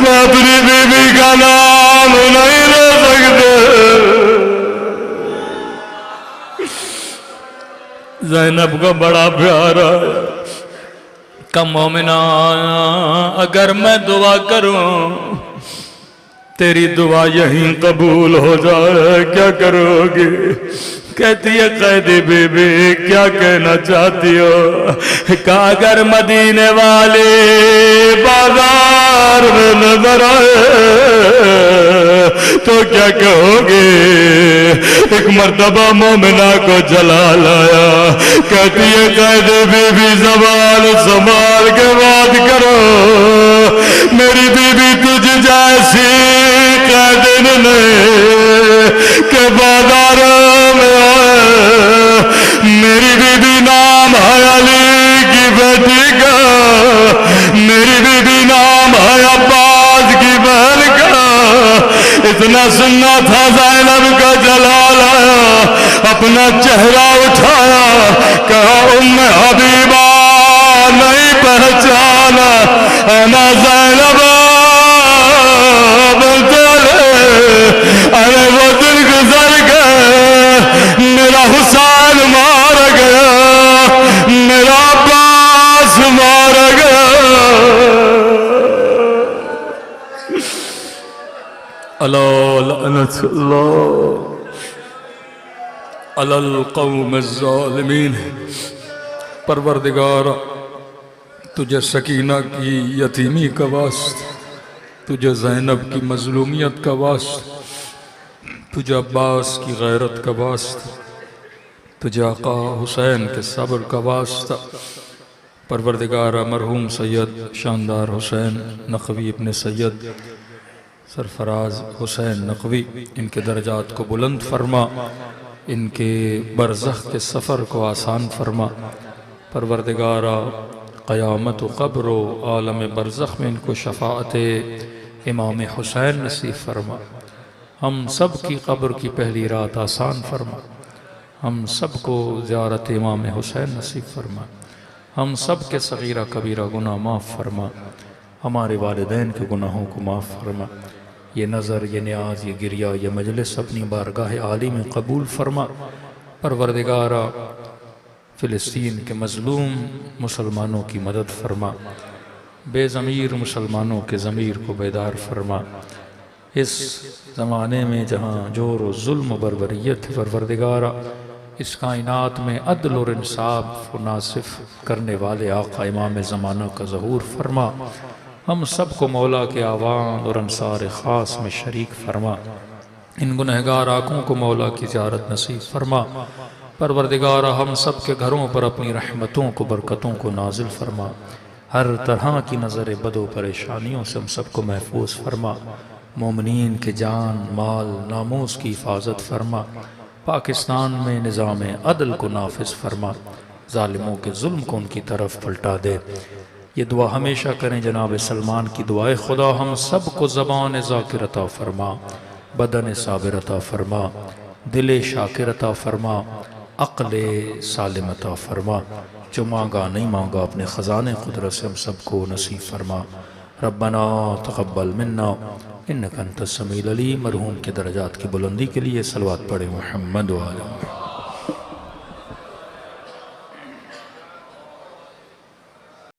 मैं अपनी बीबी का नाम नहीं ले सकते। ज़ैनब को बड़ा प्यार है। कम मोमिना अगर मैं दुआ करूं तेरी दुआ यहीं कबूल हो जाए क्या करोगी। कहती है कैदी बीबी क्या कहना चाहती हो। कहा अगर मदीने वाले बाजार में नजर आए तो क्या कहोगे। एक मर्तबा मोमिना को जला लाया। कहती है कैदी बीबी ज़बान संभाल के बात करो, मेरी बीबी तुझ जैसी कैदिन ने के बाजारों में मेरी बीबी नाम है अली की बेटी का, मेरी बीबी नाम है अब्बास की बहन का। इस इतना सुनना था ज़ैनब का जलाल आया, अपना चेहरा उठाया, कहा उम्मे हबीबा नहीं पहचाना, अना ज़ैनब अरे वो दिन गुजर गए, मेरा हुसैन मार गया, मेरा अब्बास मार गया। अल्लाह लअनतुल्लाह अलल कौम ज़ालिमीन। परवरदिगार तुझे सकीना की यतीमी का वास्ता, तुझे ज़ैनब की मज़लूमियत का वास्ता, तुझे अब्बास की गैरत का वास्ता, तुझे आका हुसैन के सब्र का वास्ता। परवरदिगार मरहूम सैयद शानदार हुसैन नक़वी इब्न सैयद सरफराज हुसैन नक़वी, इनके दर्जात को बुलंद फरमा, इनके बरज़ख के सफ़र को आसान फरमा। परवरदिगारा क़यामत व क़ब्र व आलम बरज़ख में इनको शफ़ाअत इमाम हुसैन नसीब फरमा। हम सब की क़ब्र की पहली रात आसान फरमा, हम सब को ज़ियारत इमाम हुसैन नसीब फरमा, हम सब के सग़ीरा कबीरा गुनाह माफ़ फरमा, हमारे वालिदैन के गुनाहों को माफ़ फरमा। ये नज़र, ये न्याज, ये गिरिया, ये मजलिस अपनी बारगाह आली में कबूल फरमा। परवरदिगारा फ़िलिस्तीन के मज़लूम मुसलमानों की मदद फरमा, बेज़मीर मुसलमानों के ज़मीर को बेदार फरमा। इस ज़माने में जहाँ जोर व ज़ुल्म बरबरियत है, परवरदिगारा इस कायनात में अदल और इंसाफ को नासिफ करने वाले आका इमाम ज़माना का ज़हूर फरमा। हम सब को मौला के आवान और अंसार ख़ास में शरीक फरमा। इन गुनहगार आँखों को मौला की ज़ियारत नसीब फरमा। परवरदिगारा हम सब के घरों पर अपनी रहमतों को, बरकतों को नाजिल फरमा। हर तरह की नज़र बदो परेशानियों से हम सबको महफूज फरमा। मोमिनीन के जान, माल, नामूस की हिफाजत फरमा। पाकिस्तान में निज़ाम अदल को नाफिज फरमा, ज़ालिमों के जुल्म को उनकी तरफ पलटा दे। ये दुआ हमेशा करें जनाब सलमान की दुआए, खुदा हम सब को ज़बान ज़ाकिर अता फरमा, बदन साबिर अता फरमा, दिल शाकिर अता फरमा, अक़ल सालिम अता फरमा। जो मांगा नहीं मांगा अपने ख़ज़ाने क़ुदरत से हम सबको नसीब फरमा। रब्बना तक़ब्बल मिन्ना इन्नका अंतस समीउल अलीम। मरहूम के दरजात की बुलंदी के लिए सलवात पढ़े मोहम्मद व आले।